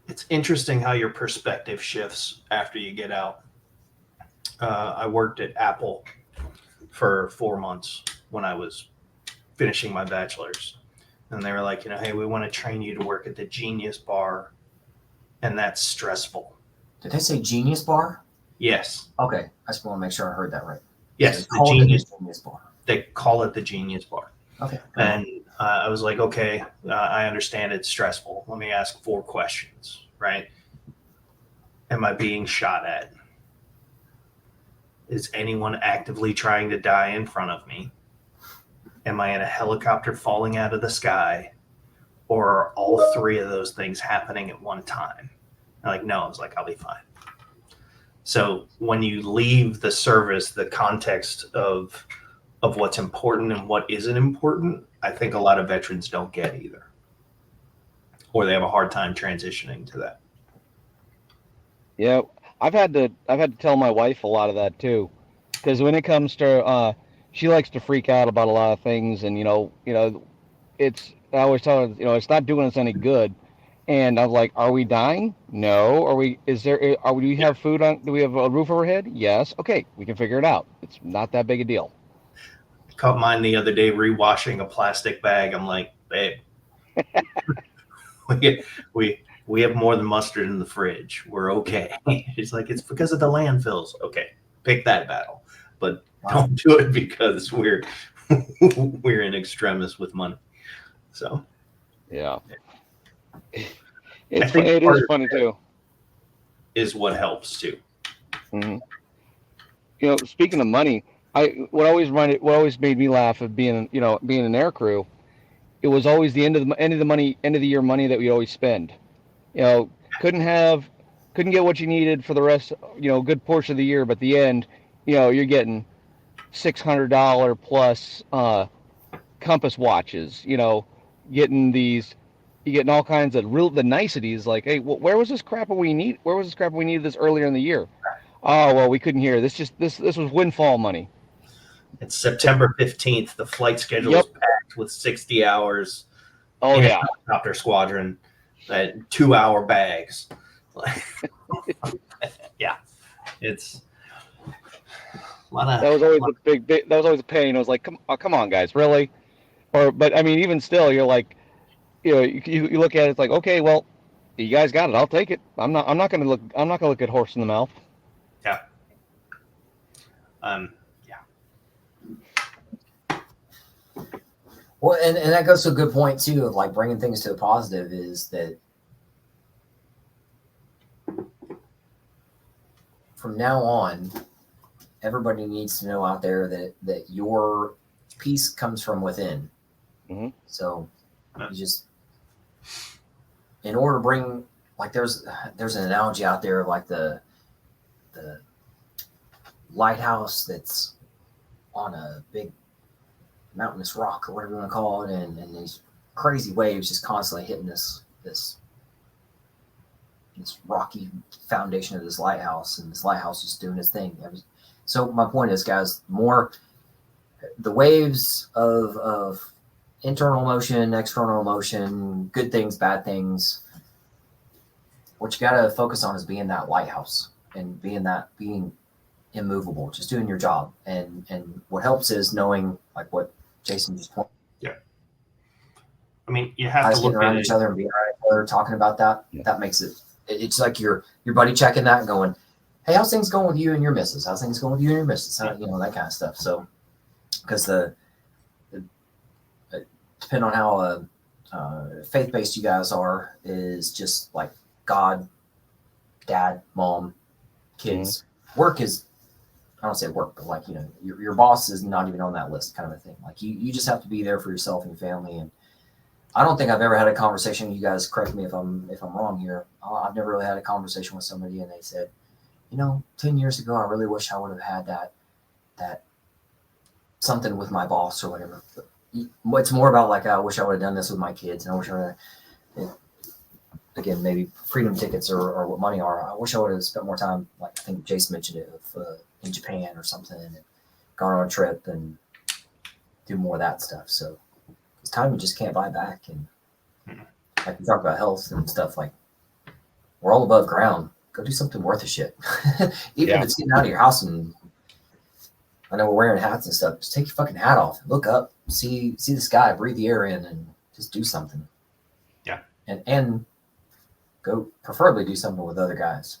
it's interesting how your perspective shifts after you get out. I worked at Apple for 4 months when I was finishing my bachelor's, and they were like, hey, we want to train you to work at the Genius Bar. And that's stressful. Did they say Genius Bar? Yes. Okay. I just want to make sure I heard that right. Yes. The Genius Bar. They call it the Genius Bar. Okay. And I was like, okay, I understand it's stressful. Let me ask 4 questions, right? Am I being shot at? Is anyone actively trying to die in front of me? Am I in a helicopter falling out of the sky? Or are all 3 of those things happening at one time? I'm like, no. I was like, I'll be fine. So when you leave the service, the context of what's important and what isn't important, I think a lot of veterans don't get either, or they have a hard time transitioning to that. Yeah, I've had to tell my wife a lot of that too, because when it comes to she likes to freak out about a lot of things, and I always tell her, it's not doing us any good. And I'm like, are we dying? No. Are we? Is there? Do we have food on? Do we have a roof overhead? Yes. Okay, we can figure it out. It's not that big a deal. Caught mine the other day rewashing a plastic bag. I'm like, babe, we have more than mustard in the fridge. We're okay. She's like, it's because of the landfills. Okay, pick that battle, but don't do it because we're in extremis with money. So yeah, it is funny too. Is what helps too. Mm-hmm. Speaking of money, what always made me laugh of being an air crew. It was always the end of the year money that we always spend. Couldn't get what you needed for the rest, a good portion of the year, but the end, you're getting $600 plus compass watches, getting you're getting all kinds of the niceties like, hey, where was this crap we needed this earlier in the year? Oh, well, we couldn't hear this. This was windfall money. It's September 15th. The flight schedule is packed with 60 hours. Oh, yeah. Helicopter squadron, 2-hour bags. Yeah. It's a lot of. That was always that was always a pain. I was like, come on, guys, really? But I mean, even still, you're like, you look at it, it's like, okay, well, you guys got it. I'll take it. I'm not going to look at horse in the mouth. Yeah. Well, and that goes to a good point too of like bringing things to a positive is that from now on, everybody needs to know out there that your peace comes from within. Mm-hmm. So you just, in order to bring, like there's an analogy out there of like the lighthouse that's on a big mountainous rock or whatever you want to call it, and these crazy waves just constantly hitting this rocky foundation of this lighthouse, and this lighthouse is doing its thing. So my point is, guys, more the waves of internal motion, external motion, good things, bad things. What you got to focus on is being that lighthouse and being immovable, just doing your job. And what helps is knowing, like what Jason just pointed. Yeah. I mean, you have to look around each other and being around each other, talking about that. Yeah. That makes it's like your buddy checking that and going, hey, how's things going with you and your missus? How's things going with you and your missus? How, that kind of stuff. So, because depending on how faith-based you guys are, is just like God, dad, mom, kids. Mm-hmm. Work is, I don't say work, but like, your boss is not even on that list, kind of a thing. Like you just have to be there for yourself and your family. And I don't think I've ever had a conversation. You guys correct me if I'm wrong here. I've never really had a conversation with somebody and they said, 10 years ago, I really wish I would have had that something with my boss or whatever. But it's more about like, I wish I would have done this with my kids, and I wish I would have, again, maybe freedom tickets or what money are. I wish I would have spent more time, like I think Jason mentioned it, in Japan or something, and gone on a trip and do more of that stuff. So it's time you just can't buy back. And like we talk about health and stuff, like we're all above ground. Go do something worth a shit. Even if it's getting out of your house, and I know we're wearing hats and stuff, just take your fucking hat off, look up, see the sky, breathe the air in, and just do something. Yeah. And go preferably do something with other guys.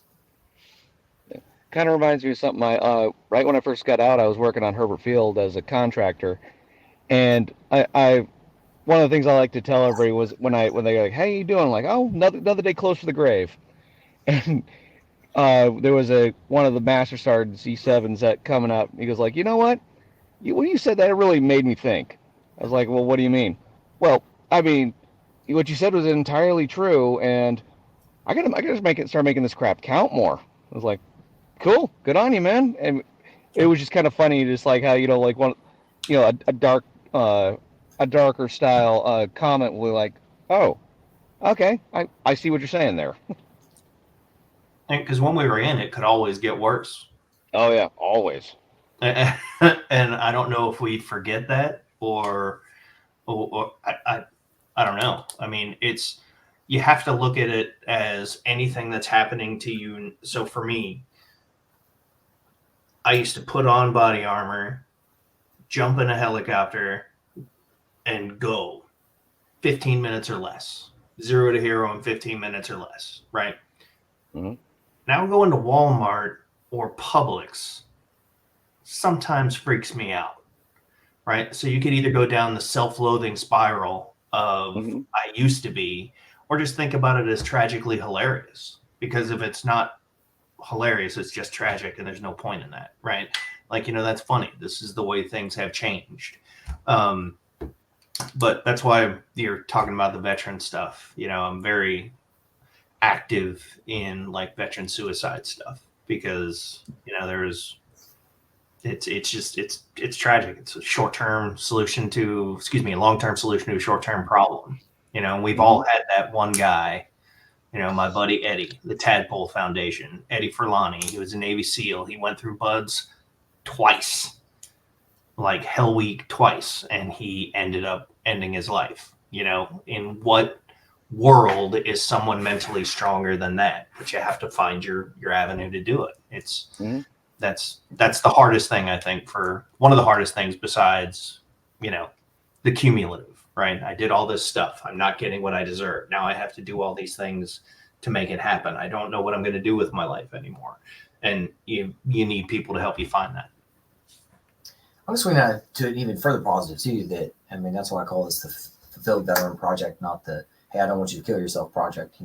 Kind of reminds me of something. Right when I first got out, I was working on Herbert Field as a contractor, and I one of the things I like to tell everybody was when they go like, "How you doing?" I'm like, "Oh, another day close to the grave." And there was one of the Master Sergeants E7s that coming up. He goes like, "You know what? When you said that, it really made me think." I was like, "Well, what do you mean?" "Well, I mean, what you said was entirely true, and I gotta start making this crap count more." I was like, "Cool, good on you, man." And it was just kind of funny, just like how like one, a darker style comment will like, "Oh, okay, I see what you're saying there." Because when we were in, it could always get worse. Oh yeah, always. and I don't know if we forget that or I don't know. I mean, you have to look at it as anything that's happening to you. So for me, I used to put on body armor, jump in a helicopter, and go 15 minutes or less. 0 to hero in 15 minutes or less, right? Mm-hmm. Now going to Walmart or Publix sometimes freaks me out, right? So you could either go down the self-loathing spiral of Mm-hmm. I used to be, or just think about it as tragically hilarious. Because if it's not hilarious, it's just tragic, and there's no point in that, right? Like, that's funny. This is the way things have changed. But that's why you're talking about the veteran stuff. I'm very active in like veteran suicide stuff because it's tragic. It's a long-term solution to a short-term problem. And we've all had that one guy. My buddy Eddie, the Tadpole Foundation, Eddie Furlani. He was a Navy SEAL. He went through BUDS twice, like Hell Week twice, and he ended up ending his life. In what world is someone mentally stronger than that? But you have to find your avenue to do it. That's the hardest thing, I think, for one of the hardest things besides, the cumulative. Right. I did all this stuff. I'm not getting what I deserve. Now I have to do all these things to make it happen. I don't know what I'm going to do with my life anymore. And you need people to help you find that. I'm just going to an even further positive too. That's why I call this the fulfilled veteran project, not the, hey, I don't want you to kill yourself project,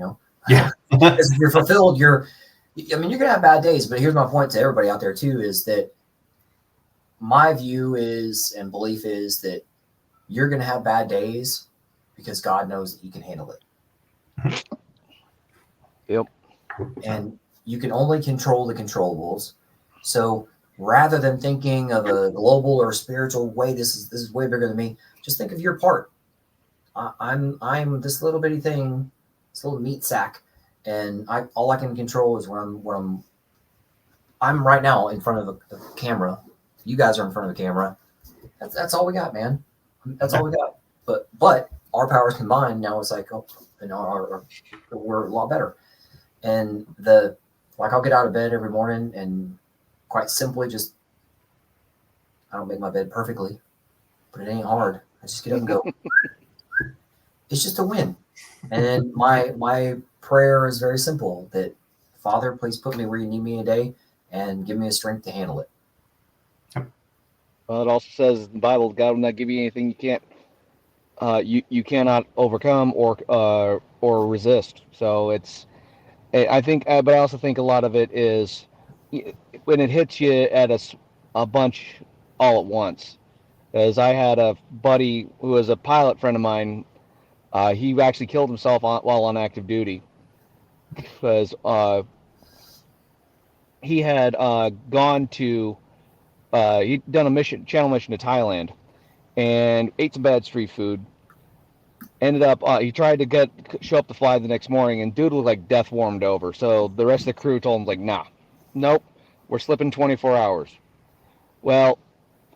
Yeah. Because if you're fulfilled, you're going to have bad days, but here's my point to everybody out there too, is that my view is and belief is that you're going to have bad days because God knows that you can handle it. Yep. And you can only control the controllables. So rather than thinking of a global or spiritual way, this is way bigger than me. Just think of your part. I'm this little bitty thing, this little meat sack, and all I can control is when I'm right now in front of a camera. You guys are in front of a camera. That's all we got, man. That's all we got. But our powers combined, now it's like, we're a lot better. And I'll get out of bed every morning and quite simply I don't make my bed perfectly, but it ain't hard. I just get up and go. It's just a win. And my prayer is very simple, that Father, please put me where you need me today and give me the strength to handle it. Well, it also says in the Bible, God will not give you anything you can't, you cannot overcome or resist. So I think, but I also think a lot of it is when it hits you at a bunch all at once. As I had a buddy who was a pilot friend of mine, he actually killed himself while on active duty because he had gone to. He'd done a channel mission to Thailand and ate some bad street food. Ended up, he tried to show up to fly the next morning, and dude looked like death warmed over. So the rest of the crew told him, like, nah, nope, we're slipping 24 hours. Well,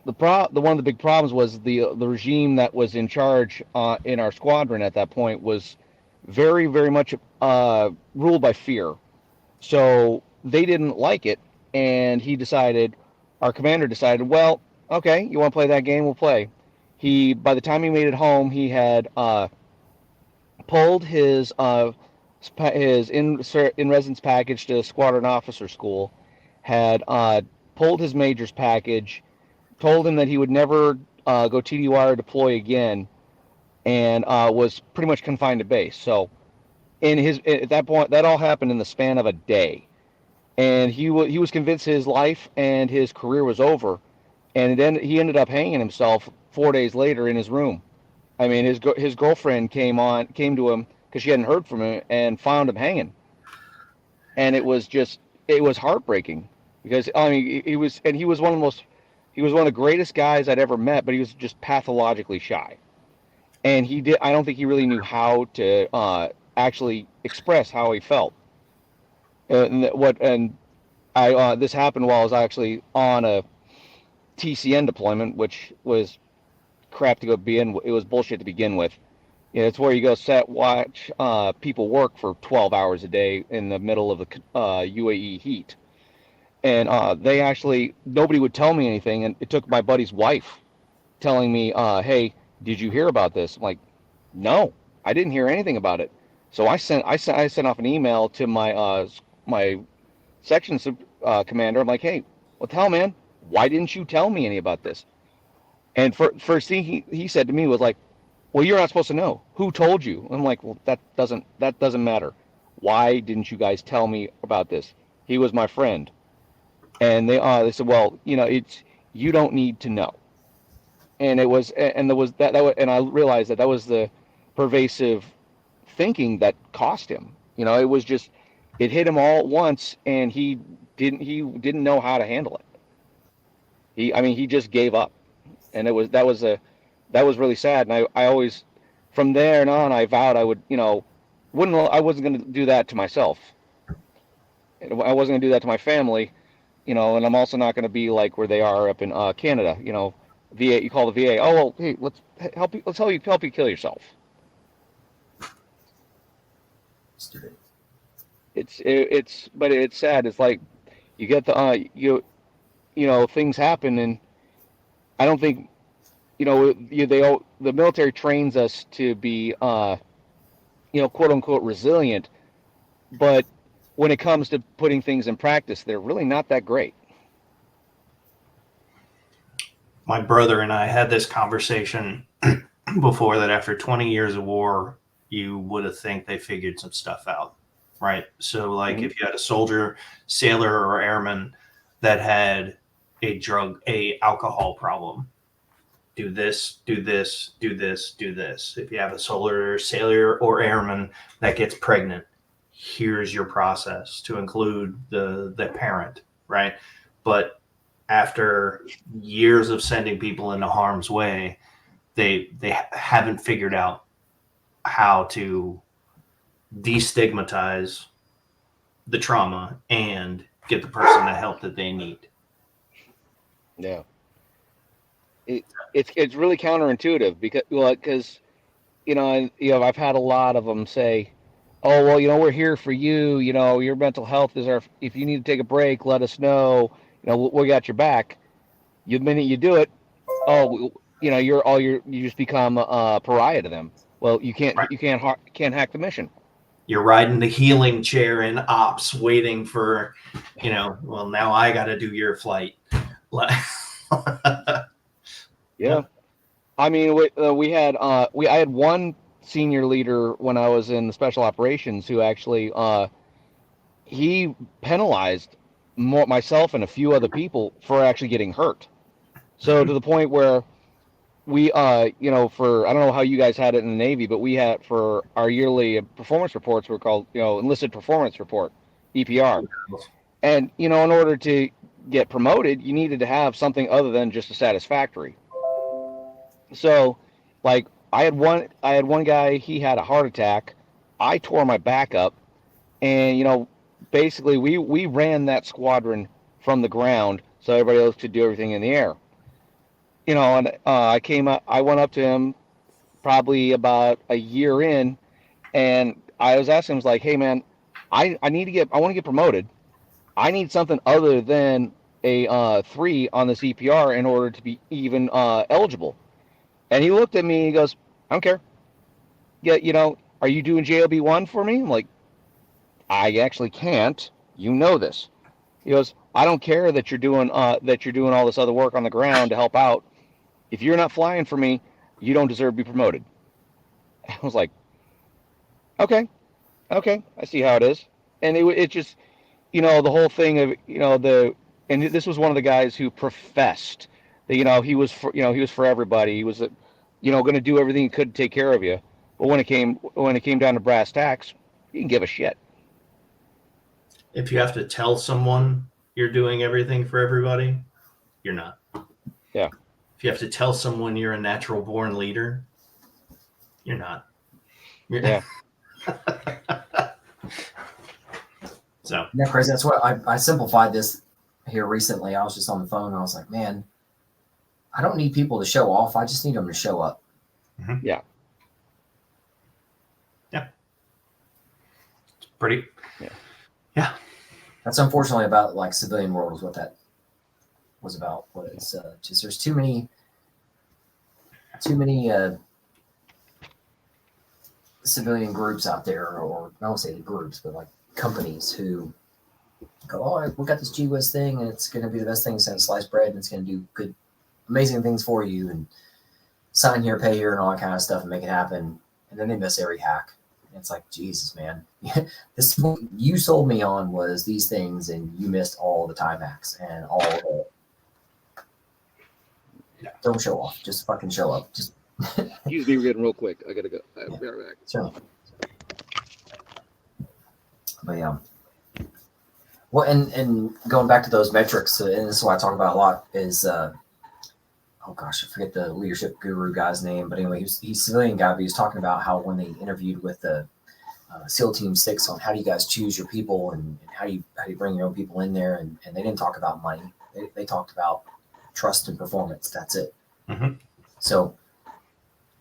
one of the big problems was the regime that was in charge in our squadron at that point was very, very much ruled by fear. So they didn't like it, and our commander decided, well, okay, you want to play that game, we'll play. By the time he made it home, he had pulled his in residence package to squadron officer school, had pulled his major's package, told him that he would never go TDY or deploy again, and was pretty much confined to base. So at that point, that all happened in the span of a day. And he was convinced his life and his career was over, and then he ended up hanging himself 4 days later in his room. I mean, his girlfriend came to him because she hadn't heard from him and found him hanging, and it was heartbreaking because he was one of the greatest guys I'd ever met, but he was just pathologically shy, and I don't think he really knew how to actually express how he felt. This happened while I was actually on TCN deployment, which was crap to go begin. It was bullshit to begin with. It's where you go watch people work for 12 hours a day in the middle of the UAE heat. And they actually, nobody would tell me anything. And it took my buddy's wife telling me, hey, did you hear about this? I'm like, no, I didn't hear anything about it. So I sent off an email to my section commander. I'm like, hey, what the hell, man? Why didn't you tell me any about this? And first thing he said to me was like, well, you're not supposed to know. Who told you? I'm like, well, that doesn't matter. Why didn't you guys tell me about this? He was my friend. And they said, well, it's, you don't need to know. And it was, and there was and I realized that was the pervasive thinking that cost him. It was just, it hit him all at once, and he didn't know how to handle it. He just gave up, and that was really sad. And I always, from there and on, I vowed I would, I wasn't going to do that to myself. I wasn't going to do that to my family, and I'm also not going to be like where they are up in Canada. VA, you call the VA. Oh well, hey, let's help you kill yourself. Stupid. But it's sad. It's like you get the things happen, and I don't think the military trains us to be quote unquote resilient, but when it comes to putting things in practice, they're really not that great. My brother and I had this conversation before, that after 20 years of war, you would have think they figured some stuff out, right? So like if you had a soldier, sailor, or airman that had a alcohol problem, do this, do this, do this, do this. If you have a soldier, sailor, or airman that gets pregnant, here's your process, to include the parent, right? But after years of sending people into harm's way, they haven't figured out how to destigmatize the trauma and get the person the help that they need. Yeah. It's really counterintuitive because I've had a lot of them say, oh well, we're here for you, your mental health is if you need to take a break, let us know, we got your back. The minute you do it, you just become a pariah to them. Well, you can't hack the mission. You're riding the healing chair in ops, waiting for, well, now I got to do your flight. Yeah. I mean, I had one senior leader when I was in the special operations who actually he penalized myself and a few other people for actually getting hurt. So to the point where we I don't know how you guys had it in the Navy, but we had, for our yearly performance reports, were called Enlisted Performance Report, EPR. And in order to get promoted, you needed to have something other than just a satisfactory. So, like, I had one guy, he had a heart attack. I tore my back up, and basically we ran that squadron from the ground so everybody else could do everything in the air. And I went up to him probably about a year in, and I was asking him, I was like, hey man, I want to get promoted. I need something other than a 3 on this EPR in order to be even eligible. And he looked at me and he goes, I don't care. Yeah, are you doing JOB1 for me? I'm like, I actually can't. You know this. He goes, I don't care that you're doing all this other work on the ground to help out. If you're not flying for me, you don't deserve to be promoted. I was like, okay, I see how it is. And it just, the whole thing of, and this was one of the guys who professed that, he was for everybody. He was, going to do everything he could to take care of you. But when it came down to brass tacks, he didn't give a shit. If you have to tell someone you're doing everything for everybody, you're not. Yeah. If you have to tell someone you're a natural born leader, you're not. Yeah. So. Isn't that crazy? That's what I simplified this here recently. I was just on the phone and I was like, man, I don't need people to show off. I just need them to show up. Mm-hmm. Yeah. Yeah. It's pretty. Yeah. Yeah. That's unfortunately about like civilian world is what that was about. Was just there's too many civilian groups out there, or I don't say the groups, but like companies who go, oh, we got this Gee Whiz thing, and it's going to be the best thing since sliced bread, and it's going to do good, amazing things for you, and sign here, pay here, and all that kind of stuff, and make it happen. And then they miss every hack. And it's like, Jesus, man, this you sold me on was these things, and you missed all the time hacks and all the. Don't show off. Just fucking show up. Just. Excuse me, we're getting real quick. I gotta go. I'll be right back. Sure. But yeah. Well, and going back to those metrics, and this is what I talk about a lot, is oh gosh, I forget the leadership guru guy's name, but anyway, he's a civilian guy, but he was talking about how when they interviewed with the SEAL Team 6 on how do you guys choose your people and how do you bring your own people in there, and they didn't talk about money. They talked about trust and performance. That's it. Mm-hmm. So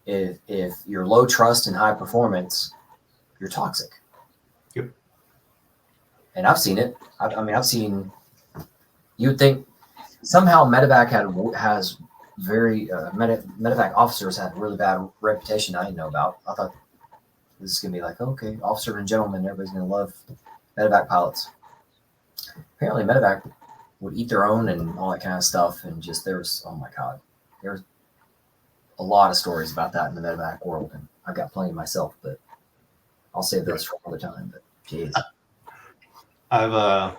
if you're low trust and high performance, you're toxic. Yep. And I've seen it. I've seen. You'd think somehow MEDEVAC has very MEDEVAC officers had a really bad reputation I didn't know about. I thought this is gonna be like, okay, officer and gentleman, everybody's gonna love MEDEVAC pilots. Apparently, MEDEVAC would eat their own and all that kind of stuff, and just there's oh my god, there's a lot of stories about that in the MEDEVAC world, and I've got plenty myself, but I'll save those for another time. But geez. I've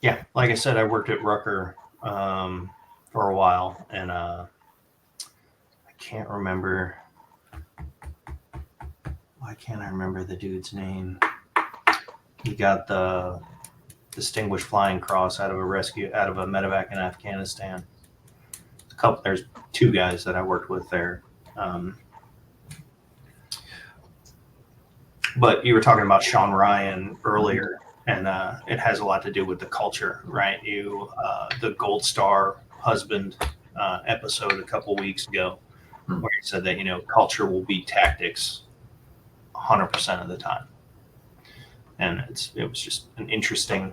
yeah, like I said, I worked at Rucker for a while, and I can't remember. Why can't I remember the dude's name? He got the Distinguished Flying Cross out of a MEDEVAC in Afghanistan. There's two guys that I worked with there. But you were talking about Sean Ryan earlier, and it has a lot to do with the culture, right? The Gold Star husband episode a couple weeks ago, where you said that, culture will beat tactics 100% of the time. And it was just an interesting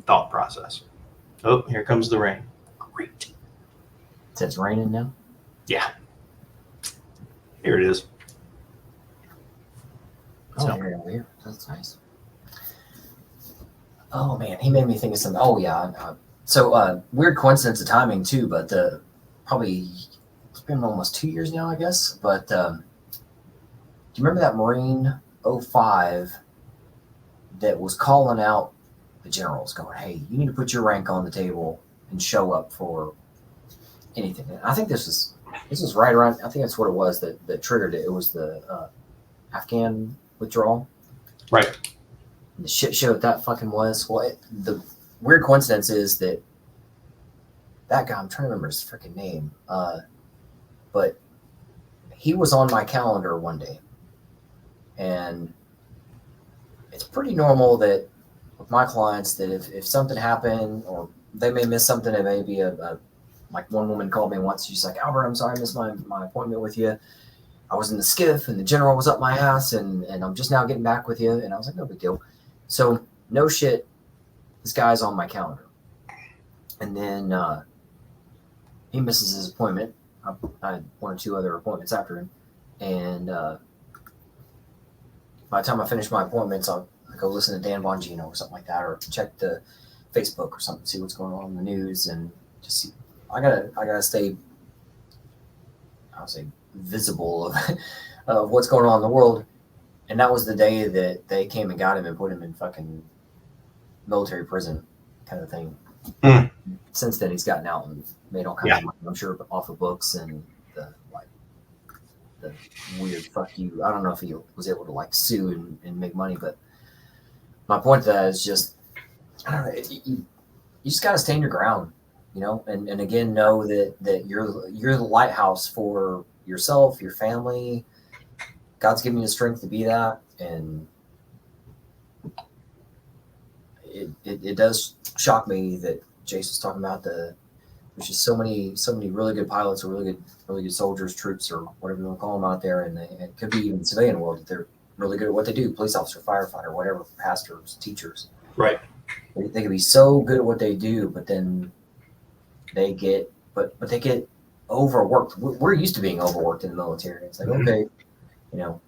thought process. Oh, here comes the rain. Great. It's raining now? Yeah. Here it is. Oh, here. That's nice. Oh, man. He made me think of something. Oh, yeah. So, weird coincidence of timing, too, but probably it's been almost 2 years now, I guess. But do you remember that Marine 05 that was calling out the generals going, hey, you need to put your rank on the table and show up for anything? And I think this was right around, I think that's what it was that triggered it. It was the Afghan withdrawal. Right. And the shit show that fucking was. Well, the weird coincidence is that guy, I'm trying to remember his freaking name, but he was on my calendar one day. And it's pretty normal that with my clients that if something happened or they may miss something, it may be like one woman called me once. She's like, Albert, I'm sorry I missed my appointment with you. I was in the skiff and the general was up my ass and I'm just now getting back with you. And I was like, no big deal. So no shit, this guy's on my calendar. And then he misses his appointment. I had one or two other appointments after him. And by the time I finish my appointments, I'll go listen to Dan Bongino or something like that, or check the Facebook or something, see what's going on in the news, and just see. I gotta stay, I'll say, visible of what's going on in the world. And that was the day that they came and got him and put him in fucking military prison kind of thing. Mm. Since then, he's gotten out and made all kinds of money, I'm sure, off of books and the weird fuck you. I don't know if he was able to like sue and make money, but my point to that is just, I don't know, you just got to stand your ground, and again, know that you're the lighthouse for yourself, your family. God's given you the strength to be that. And it does shock me that Jason's talking about the there's just so many really good pilots or really good soldiers, troops, or whatever you want to call them out there, and it could be even the civilian world that they're really good at what they do. Police officer, firefighter, whatever, pastors, teachers. Right. They can be so good at what they do, but then they get overworked. We're used to being overworked in the military. It's like, okay, you know,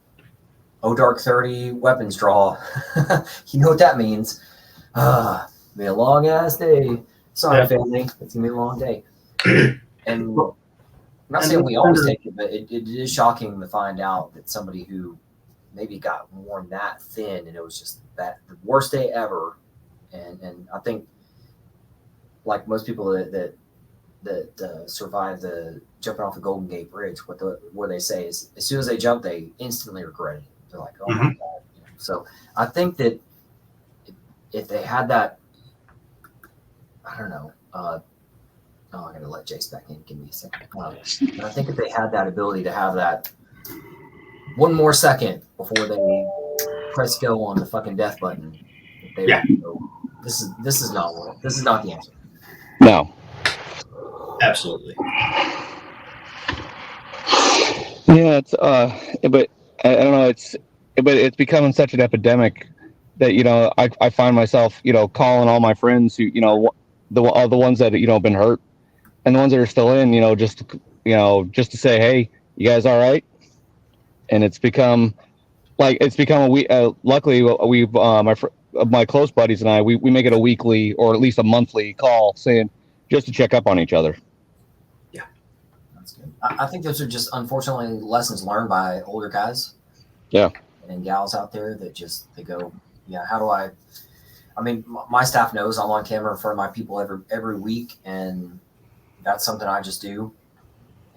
dark 30 weapons draw. You know what that means. Be a long ass day. Sorry, family. It's gonna be a long day. And I'm not saying we always take it, but it is shocking to find out that somebody who maybe got worn that thin and it was just the worst day ever. And I think, like most people that survive the jumping off the Golden Gate Bridge, what they say is as soon as they jump, they instantly regret it. They're like, oh my God. You know, so I think that if they had that, I don't know. I'm going to let Jace back in. Give me a second. But I think if they had that ability to have that one more second before they press go on the fucking death button, they would go, this is not the answer. No. Absolutely. Yeah, it's but I don't know. It's becoming such an epidemic that I find myself calling all my friends who the ones that been hurt and the ones that are still in just to say, hey, you guys all right? And it's become a week. Luckily, we've my close buddies and I we make it a weekly or at least a monthly call saying just to check up on each other. Yeah, that's good. I think those are just unfortunately lessons learned by older guys. Yeah. And gals out there that they go, yeah, how do I mean, my staff knows I'm on camera in front of my people every week, and that's something I just do.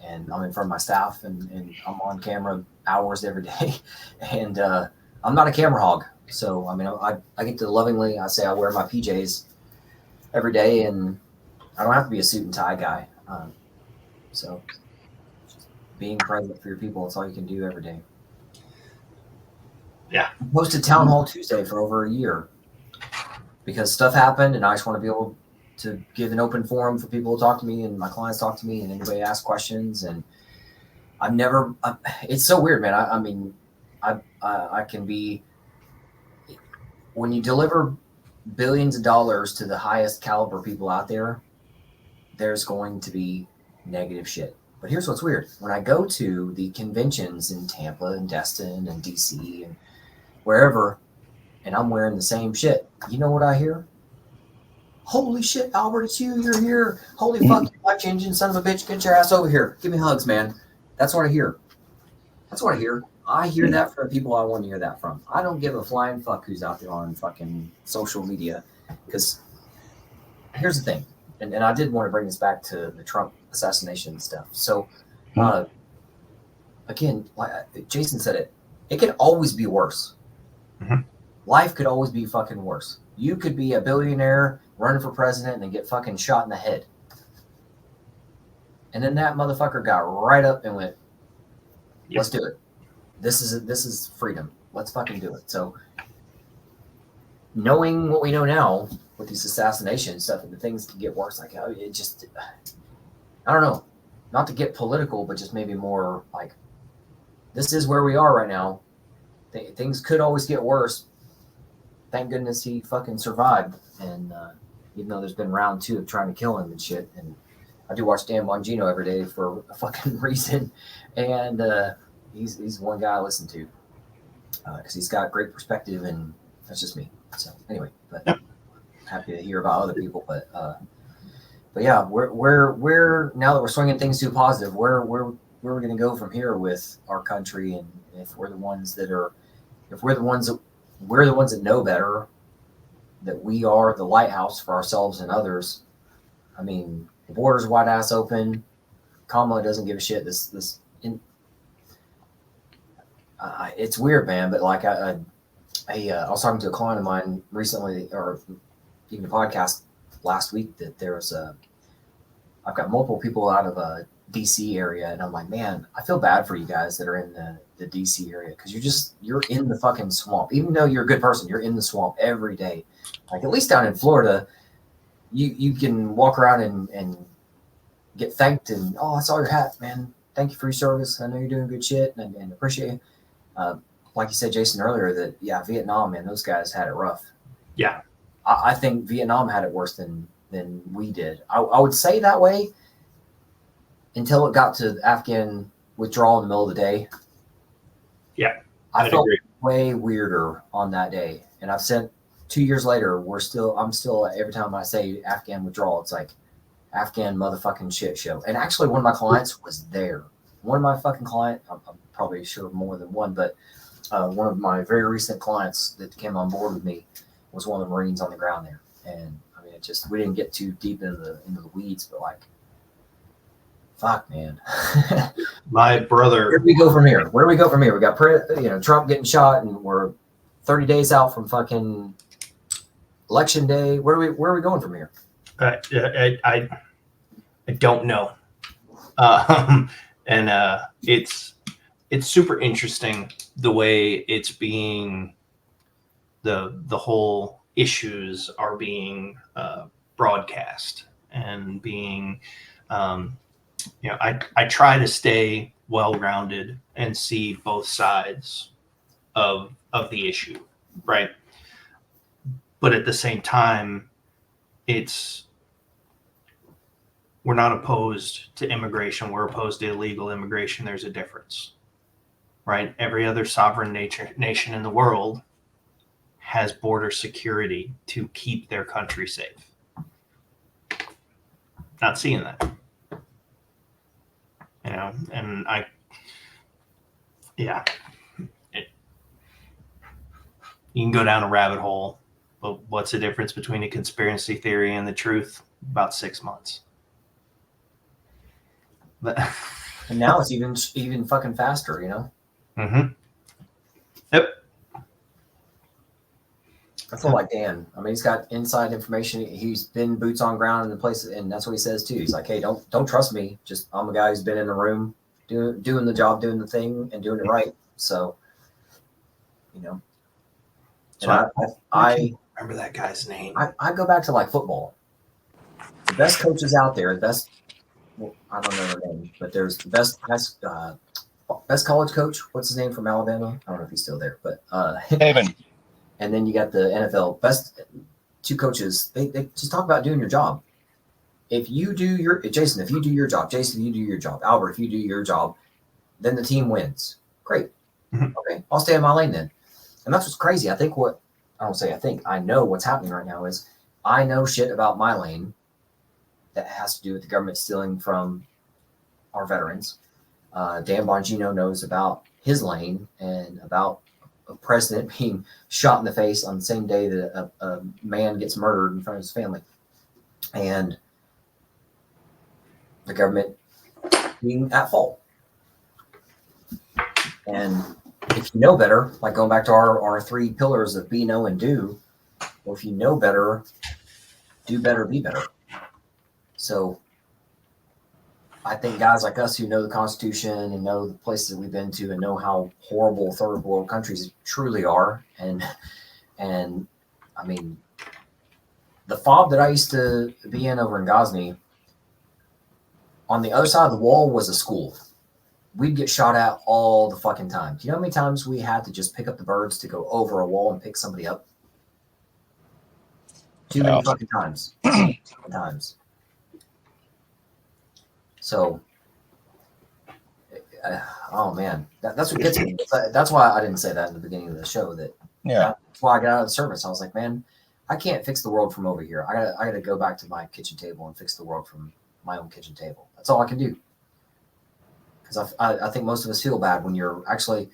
And I'm in front of my staff, and I'm on camera hours every day. And I'm not a camera hog. So, I mean, I get to lovingly, I say I wear my PJs every day, and I don't have to be a suit and tie guy. So just being present for your people, it's all you can do every day. Yeah. I hosted Town Hall Tuesday for over a year because stuff happened, and I just want to be able to give an open forum for people to talk to me and my clients talk to me and anybody ask questions. And it's so weird, man. I mean, I can be, when you deliver billions of dollars to the highest caliber people out there, there's going to be negative shit. But here's what's weird. When I go to the conventions in Tampa and Destin and DC and wherever, and I'm wearing the same shit, you know what I hear? Holy shit, Albert, it's you. You're here. Holy fuck, you life-changing son of a bitch. Get your ass over here. Give me hugs, man. That's what I hear. I hear that from people I want to hear that from. I don't give a flying fuck who's out there on fucking social media. Because here's the thing, and I did want to bring this back to the Trump assassination stuff. So, again, like Jason said it can always be worse. Mm-hmm. Life could always be fucking worse. You could be a billionaire running for president and then get fucking shot in the head. And then that motherfucker got right up and went, let's do it. This is freedom. Let's fucking do it. So knowing what we know now with these assassination stuff and the things can get worse, like it just, I don't know, not to get political, but just maybe more like, this is where we are right now. Things could always get worse. Thank goodness he fucking survived. And even though there's been round 2 of trying to kill him and shit. And I do watch Dan Bongino every day for a fucking reason. And he's one guy I listen to because he's got great perspective, and that's just me. So anyway, but happy to hear about other people. But yeah, we're now that we're swinging things to positive, where are we going to go from here with our country? And if we're the ones that know better, that we are the lighthouse for ourselves and others. I mean, the border's wide ass open. Kamala doesn't give a shit. It's weird, man. But like I was talking to a client of mine recently, or even a podcast last week, that I've got multiple people out of a DC area, and I'm like, man, I feel bad for you guys that are in the DC area, because you're in the fucking swamp. Even though you're a good person, you're in the swamp every day. Like, at least down in Florida, you can walk around and get thanked and, oh, I saw your hat, man. Thank you for your service. I know you're doing good shit and appreciate it. Like you said, Jason, earlier, that, yeah, Vietnam, man, those guys had it rough. Yeah. I think Vietnam had it worse than we did. I would say that way until it got to Afghan withdrawal in the middle of the day. Yeah, I felt agree. way weirder on that day. And I've said 2 years later, I'm still, every time I say Afghan withdrawal, it's like Afghan motherfucking shit show. And actually, one of my clients was there. One of my fucking clients, I'm probably sure more than one, but one of my very recent clients that came on board with me was one of the Marines on the ground there. And I mean, we didn't get too deep into the weeds, but like, fuck, man. My brother. Where do we go from here? We got Trump getting shot, and we're 30 days out from fucking election day. Where are we going from here? I don't know. It's super interesting the way it's being, the whole issues are being broadcast and being, I try to stay well-rounded and see both sides of the issue, right? But at the same time, we're not opposed to immigration. We're opposed to illegal immigration. There's a difference, right? Every other sovereign nation in the world has border security to keep their country safe. Not seeing that. And you can go down a rabbit hole, but what's the difference between a conspiracy theory and the truth? About 6 months. But and now it's even fucking faster, Mm-hmm. Yep. I feel like Dan. I mean, he's got inside information. He's been boots on ground in the place, and that's what he says too. He's like, "Hey, don't trust me. Just I'm a guy who's been in the room, doing the job, doing the thing, and doing it right." So, And I remember that guy's name. I go back to like football. The best coaches out there, I don't know their name, but there's the best college coach. What's his name from Alabama? I don't know if he's still there, but Haven. And then you got the NFL best two coaches. They just talk about doing your job. If you do your Jason, if you do your job, Albert, if you do your job, then the team wins. Great. Mm-hmm. Okay, I'll stay in my lane then. And that's what's crazy. I know what's happening right now is I know shit about my lane that has to do with the government stealing from our veterans. Dan Bongino knows about his lane and about a president being shot in the face on the same day that a man gets murdered in front of his family. And the government being at fault. And if you know better, like going back to our three pillars of be, know, and do, well, if you know better, do better, be better. So I think guys like us who know the Constitution and know the places that we've been to and know how horrible third world countries truly are. And I mean, the fob that I used to be in over in Ghazni, on the other side of the wall was a school. We'd get shot at all the fucking time. Do you know how many times we had to just pick up the birds to go over a wall and pick somebody up? Too many fucking times. So, oh man, that's what gets me. That's why I didn't say that in the beginning of the show. That's why I got out of the service. I was like, man, I can't fix the world from over here. I gotta go back to my kitchen table and fix the world from my own kitchen table. That's all I can do. Because I think most of us feel bad when you're actually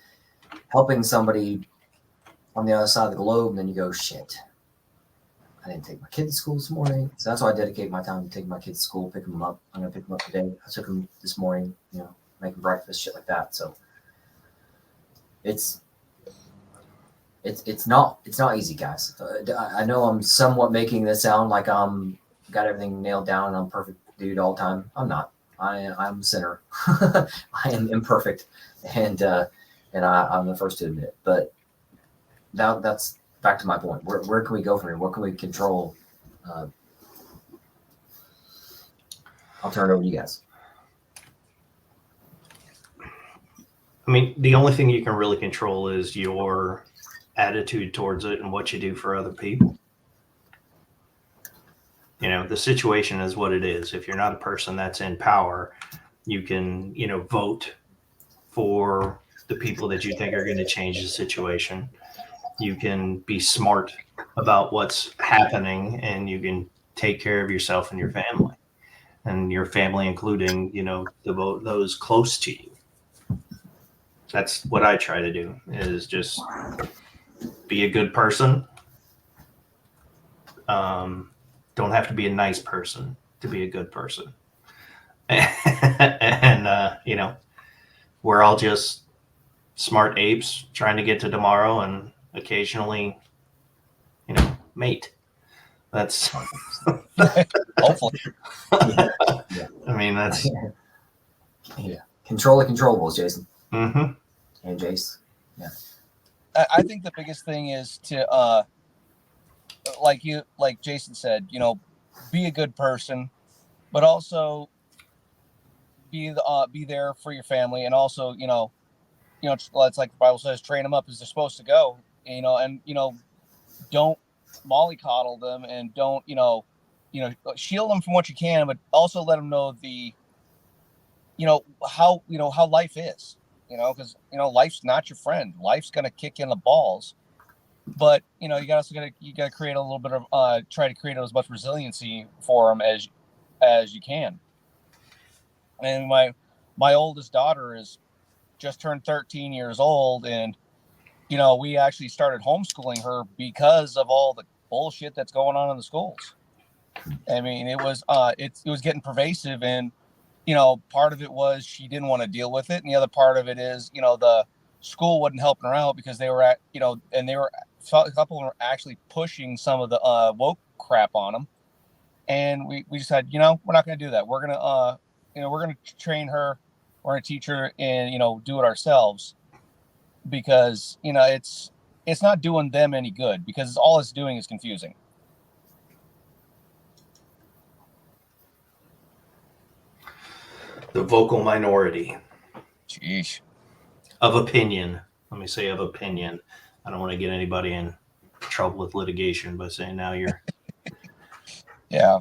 helping somebody on the other side of the globe, and then you go, shit, I didn't take my kid to school this morning. So that's why I dedicate my time to taking my kids to school, picking them up. I'm going to pick them up today. I took them this morning, making breakfast, shit like that. So it's not easy, guys. I know I'm somewhat making this sound like I'm got everything nailed down and I'm perfect dude all the time. I'm not. I'm a sinner. I am imperfect, and I'm the first to admit it. But that's back to my point. Where can we go from here? What can we control? I'll turn it over to you guys. I mean, the only thing you can really control is your attitude towards it and what you do for other people. You know, the situation is what it is. If you're not a person that's in power, you can, you know, vote for the people that you think are going to change the situation. You can be smart about what's happening, and you can take care of yourself and your family, including, you know, those close to you. That's what I try to do, is just be a good person. Don't have to be a nice person to be a good person. And, you know, we're all just smart apes trying to get to tomorrow and occasionally, you know, mate. That's Hopefully. Yeah. I mean, that's Yeah. Control the controllables, Jason. mm-hmm. And Jace. I think the biggest thing is to, like Jason said, you know, be a good person, but also be there for your family, and also, you know, it's like the Bible says, train them up as they're supposed to go, you know, and, you know, don't mollycoddle them, and don't, you know, shield them from what you can, but also let them know how life is, you know, because, you know, life's not your friend. Life's going to kick in the balls, but, you know, you got to create a little bit of, try to create as much resiliency for them as you can. And my oldest daughter is just turned 13 years old, and, you know, we actually started homeschooling her because of all the bullshit that's going on in the schools. I mean, it was getting pervasive, and, you know, part of it was she didn't want to deal with it, and the other part of it is, you know, the school wasn't helping her out because they were a couple were actually pushing some of the woke crap on them, and we just said, you know, we're not going to do that. We're gonna train her, we're gonna teach her, and, you know, do it ourselves, because, you know, it's not doing them any good, because all it's doing is confusing. The vocal minority Jeez. of opinion. Let me say of opinion. I don't want to get anybody in trouble with litigation by saying now you're. Yeah.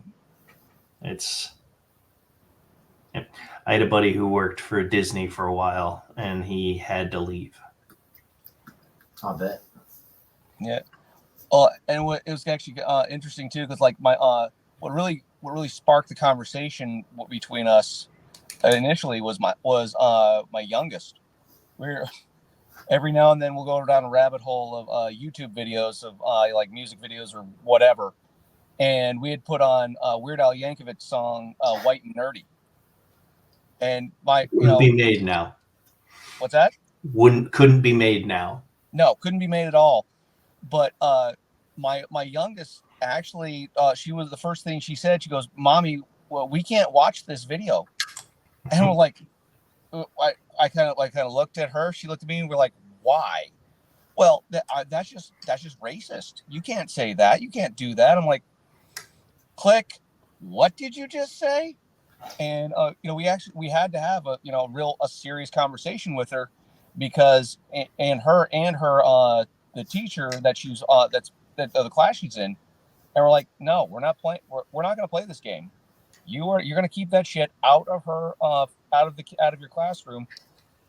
I had a buddy who worked for Disney for a while, and he had to leave. I'll bet. Yeah. And it was actually interesting too, because, like, what really sparked the conversation between us initially was my youngest. We're every now and then we'll go down a rabbit hole of YouTube videos of like music videos or whatever, and we had put on Weird Al Yankovic's song "White and Nerdy," and Couldn't be made now. What's that? Couldn't be made now. No, couldn't be made at all. But my youngest actually, she was the first thing she said. She goes, "Mommy, well, we can't watch this video." And we're like, I kind of looked at her. She looked at me, and we're like, "Why?" Well, that's just racist. You can't say that. You can't do that. I'm like, click. What did you just say? And you know, we had to have a serious conversation with her, because and her the teacher that she's the class she's in, and we're like, no, we're not playing. We're not going to play this game. You're going to keep that shit out of her out of your classroom,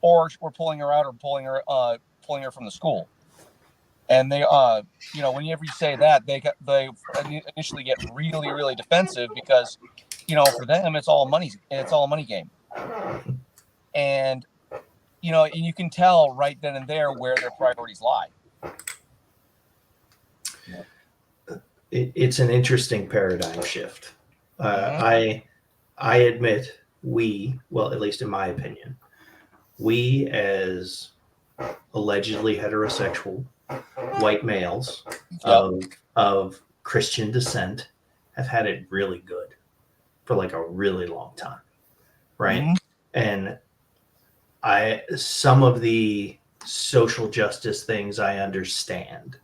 or we're pulling her out, or pulling her from the school. And they you know, whenever you say that, they initially get really, really defensive, because, you know, for them it's all money game. And, you know, and you can tell right then and there where their priorities lie. It's an interesting paradigm shift. I admit well, at least in my opinion, we as allegedly heterosexual white males of Christian descent have had it really good for like a really long time, right? Mm-hmm. And some of the social justice things I understand,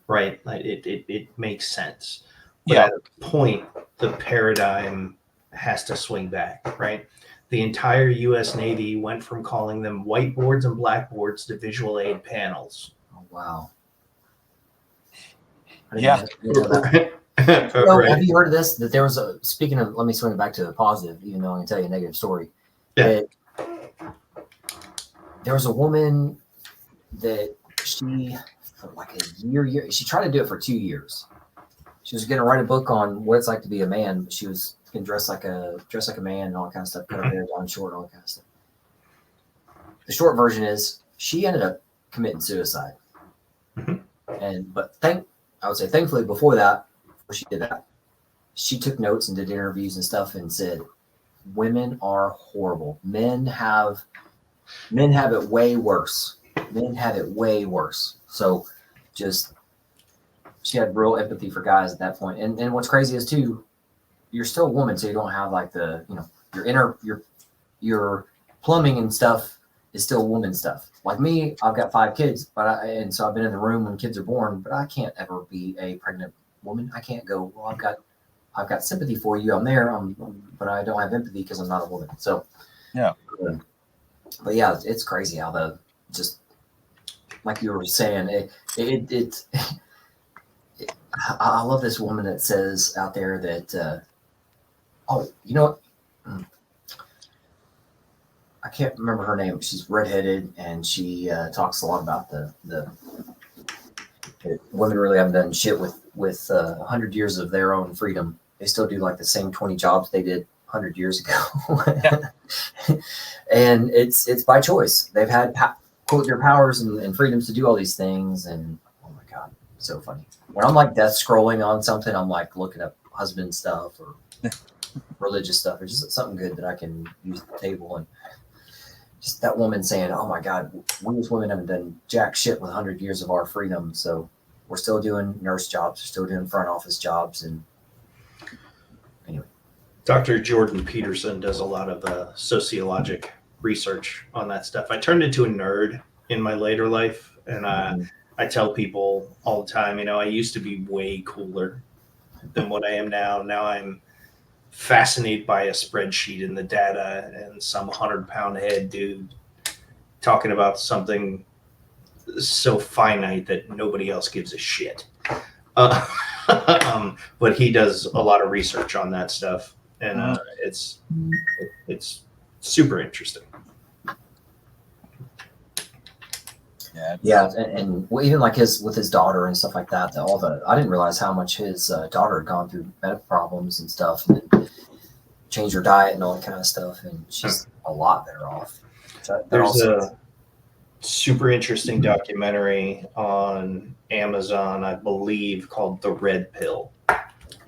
right? Like it makes sense. But at a point, the paradigm has to swing back, right? The entire U.S. Navy went from calling them whiteboards and blackboards to visual aid panels. Oh, wow. Yeah. Know that. Right. Have you heard of this? That there was a, speaking of, let me swing it back to the positive, even though I can tell you a negative story. Yeah. There was a woman that she, for like a year, she tried to do it for 2 years. She was going to write a book on what it's like to be a man, but she was going to dress like a man and all that kind of stuff, cut her hair down short, all that kind of stuff. The short version is she ended up committing suicide. Mm-hmm. But I would say thankfully before she did that, she took notes and did interviews and stuff and said, women are horrible. Men have it way worse. Men have it way worse. So just, she had real empathy for guys at that point. And what's crazy is too, you're still a woman, so you don't have like the, your plumbing and stuff is still woman stuff. Like me, I've got 5 kids, and so I've been in the room when kids are born, but I can't ever be a pregnant woman. I can't go, well, I've got sympathy for you. I'm there, but I don't have empathy because I'm not a woman. So yeah. But yeah, it's crazy how just like you were saying, I love this woman that says out there that, you know what? I can't remember her name. She's redheaded, and she talks a lot about the women really haven't done shit with 100 years of their own freedom. They still do like the same 20 jobs they did 100 years ago. And it's by choice. They've had quote their powers and freedoms to do all these things. And oh my God, so funny. When I'm like death scrolling on something, I'm like looking up husband stuff or religious stuff or just something good that I can use at the table. And just that woman saying, oh my God, we as women haven't done jack shit with 100 years of our freedom. So we're still doing nurse jobs. We're still doing front office jobs. And anyway. Dr. Jordan Peterson does a lot of sociologic research on that stuff. I turned into a nerd in my later life, and I tell people all the time, I used to be way cooler than what I am now. Now I'm fascinated by a spreadsheet and the data and some 100-pound head dude talking about something so finite that nobody else gives a shit. But he does a lot of research on that stuff. And it's super interesting. Yeah, and even like with his daughter and stuff like that. I didn't realize how much his daughter had gone through medical problems and stuff, and then changed her diet and all that kind of stuff, and she's a lot better off. There's a super interesting documentary on Amazon, I believe, called The Red Pill.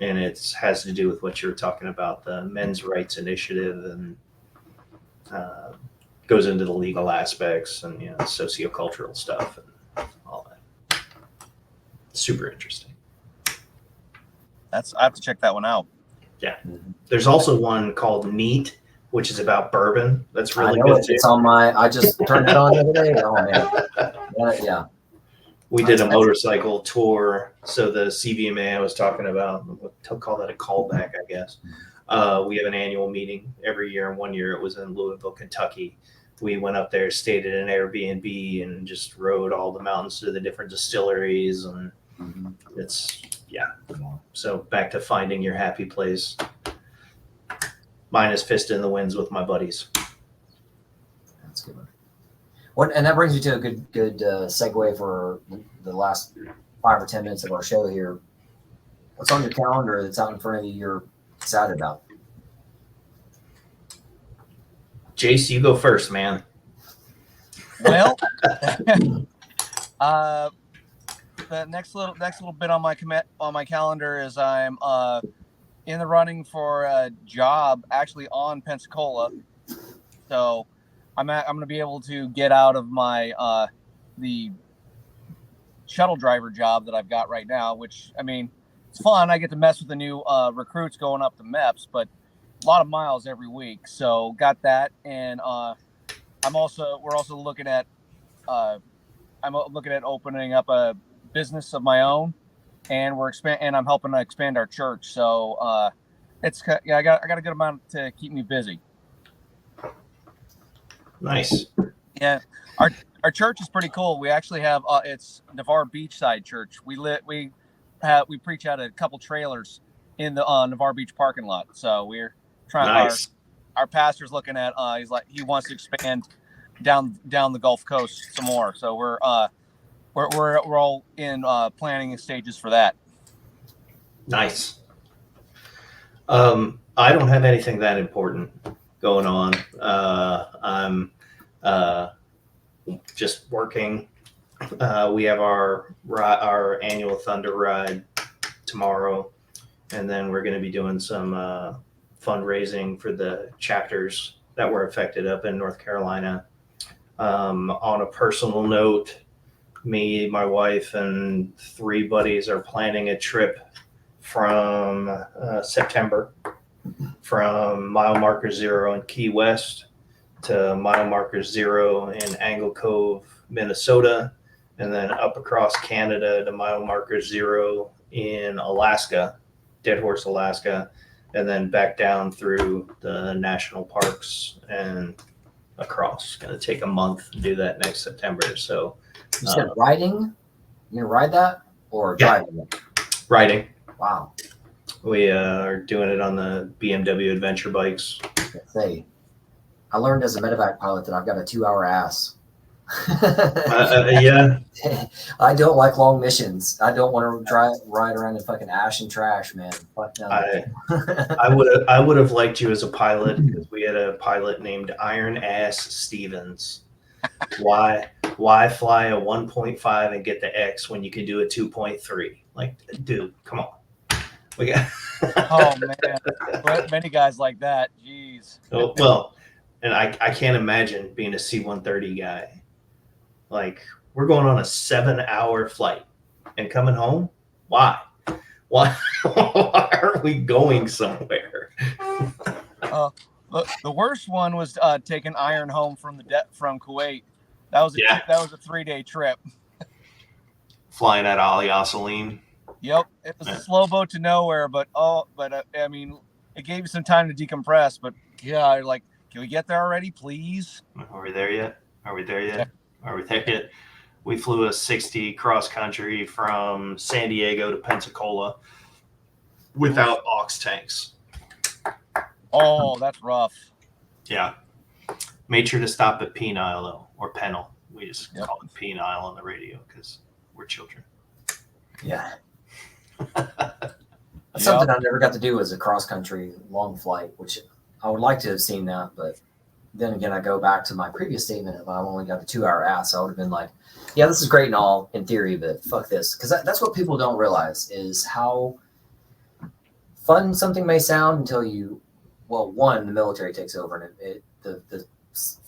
And it has to do with what you're talking about, the men's rights initiative, and goes into the legal aspects and sociocultural stuff and all that. Super interesting. I have to check that one out. Yeah. There's also one called Neat, which is about bourbon. That's really good too. It's on I just turned it on the other day. Oh man. Yeah. We did a motorcycle tour. So the CVMA I was talking about, we'll call that a callback, I guess. We have an annual meeting every year. And one year it was in Louisville, Kentucky. We went up there, stayed at an Airbnb, and just rode all the mountains to the different distilleries. And So back to finding your happy place. Mine is Fist in the Winds with my buddies. That's good. And that brings me to a good segue for the last 5 or 10 minutes of our show here. What's on your calendar that's out in front of you you're excited about? Jace, you go first, man. Well, the next little bit on my calendar is I'm in the running for a job actually on Pensacola. So I'm going to be able to get out of my the shuttle driver job that I've got right now, which, I mean, it's fun. I get to mess with the new recruits going up to MEPS, but a lot of miles every week. So got that. And we're also looking at opening up a business of my own, and I'm helping to expand our church. So Yeah, I got a good amount to keep me busy. Nice. Yeah, our church is pretty cool. We actually have it's Navarre Beachside Church. We preach out a couple trailers in the Navarre Beach parking lot. So we're trying Nice. our pastor's looking at he wants to expand down the Gulf Coast some more. So we're all in planning stages for that. Nice. I don't have anything that important going on. I'm just working. We have our annual Thunder Ride tomorrow, and then we're going to be doing some fundraising for the chapters that were affected up in North Carolina. On a personal note, me, my wife, and 3 buddies are planning a trip from September from mile marker 0 in Key West to mile marker 0 in Angle Cove, Minnesota, and then up across Canada to mile marker 0 in Alaska, Dead Horse, Alaska, and then back down through the national parks and across. It's going to take a month to do that next September. So You said riding? You gonna ride that or driving it? Riding. Wow. We are doing it on the BMW adventure bikes. Let's say, I learned as a medevac pilot that I've got a 2-hour ass. Yeah. I don't like long missions. I don't want to ride around in fucking ash and trash, man. Fuck no. I would have liked you as a pilot because we had a pilot named Iron Ass Stevens. Why fly a 1.5 and get the X when you can do a 2.3? Like, dude, come on. We got. Oh man, many guys like that. Jeez. Well, and I can't imagine being a C-130 guy. Like, we're going on a 7-hour flight and coming home. Why are we going somewhere? The worst one was taking Iron home from Kuwait. That was a 3-day trip. Flying at Ali Asaline. Yep, it was a slow boat to nowhere, but I mean, it gave you some time to decompress. But yeah, like, can we get there already, please? Are we there yet? We flew a 60 cross country from San Diego to Pensacola without aux tanks. Oh, that's rough. Yeah. Made sure to stop at Penile though, or Pennell. We just call it Penile on the radio because we're children. Yeah. That's something I never got to do as a cross-country long flight, which I would like to have seen that, but then again, I go back to my previous statement of I've only got a 2-hour ass. I would have been like, yeah, this is great and all in theory, but fuck this. Because that's what people don't realize is how fun something may sound until the military takes over and the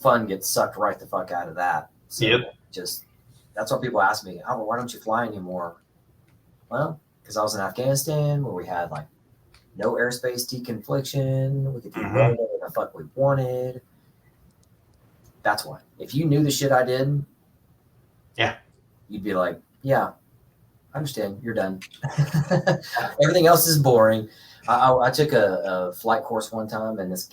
fun gets sucked right the fuck out of that. So that's what people ask me, Albert, why don't you fly anymore? Well, because I was in Afghanistan where we had like no airspace deconfliction. We could do whatever the fuck we wanted. That's why. If you knew the shit I did, you'd be like, yeah, I understand. You're done. Everything else is boring. I took a flight course one time, and this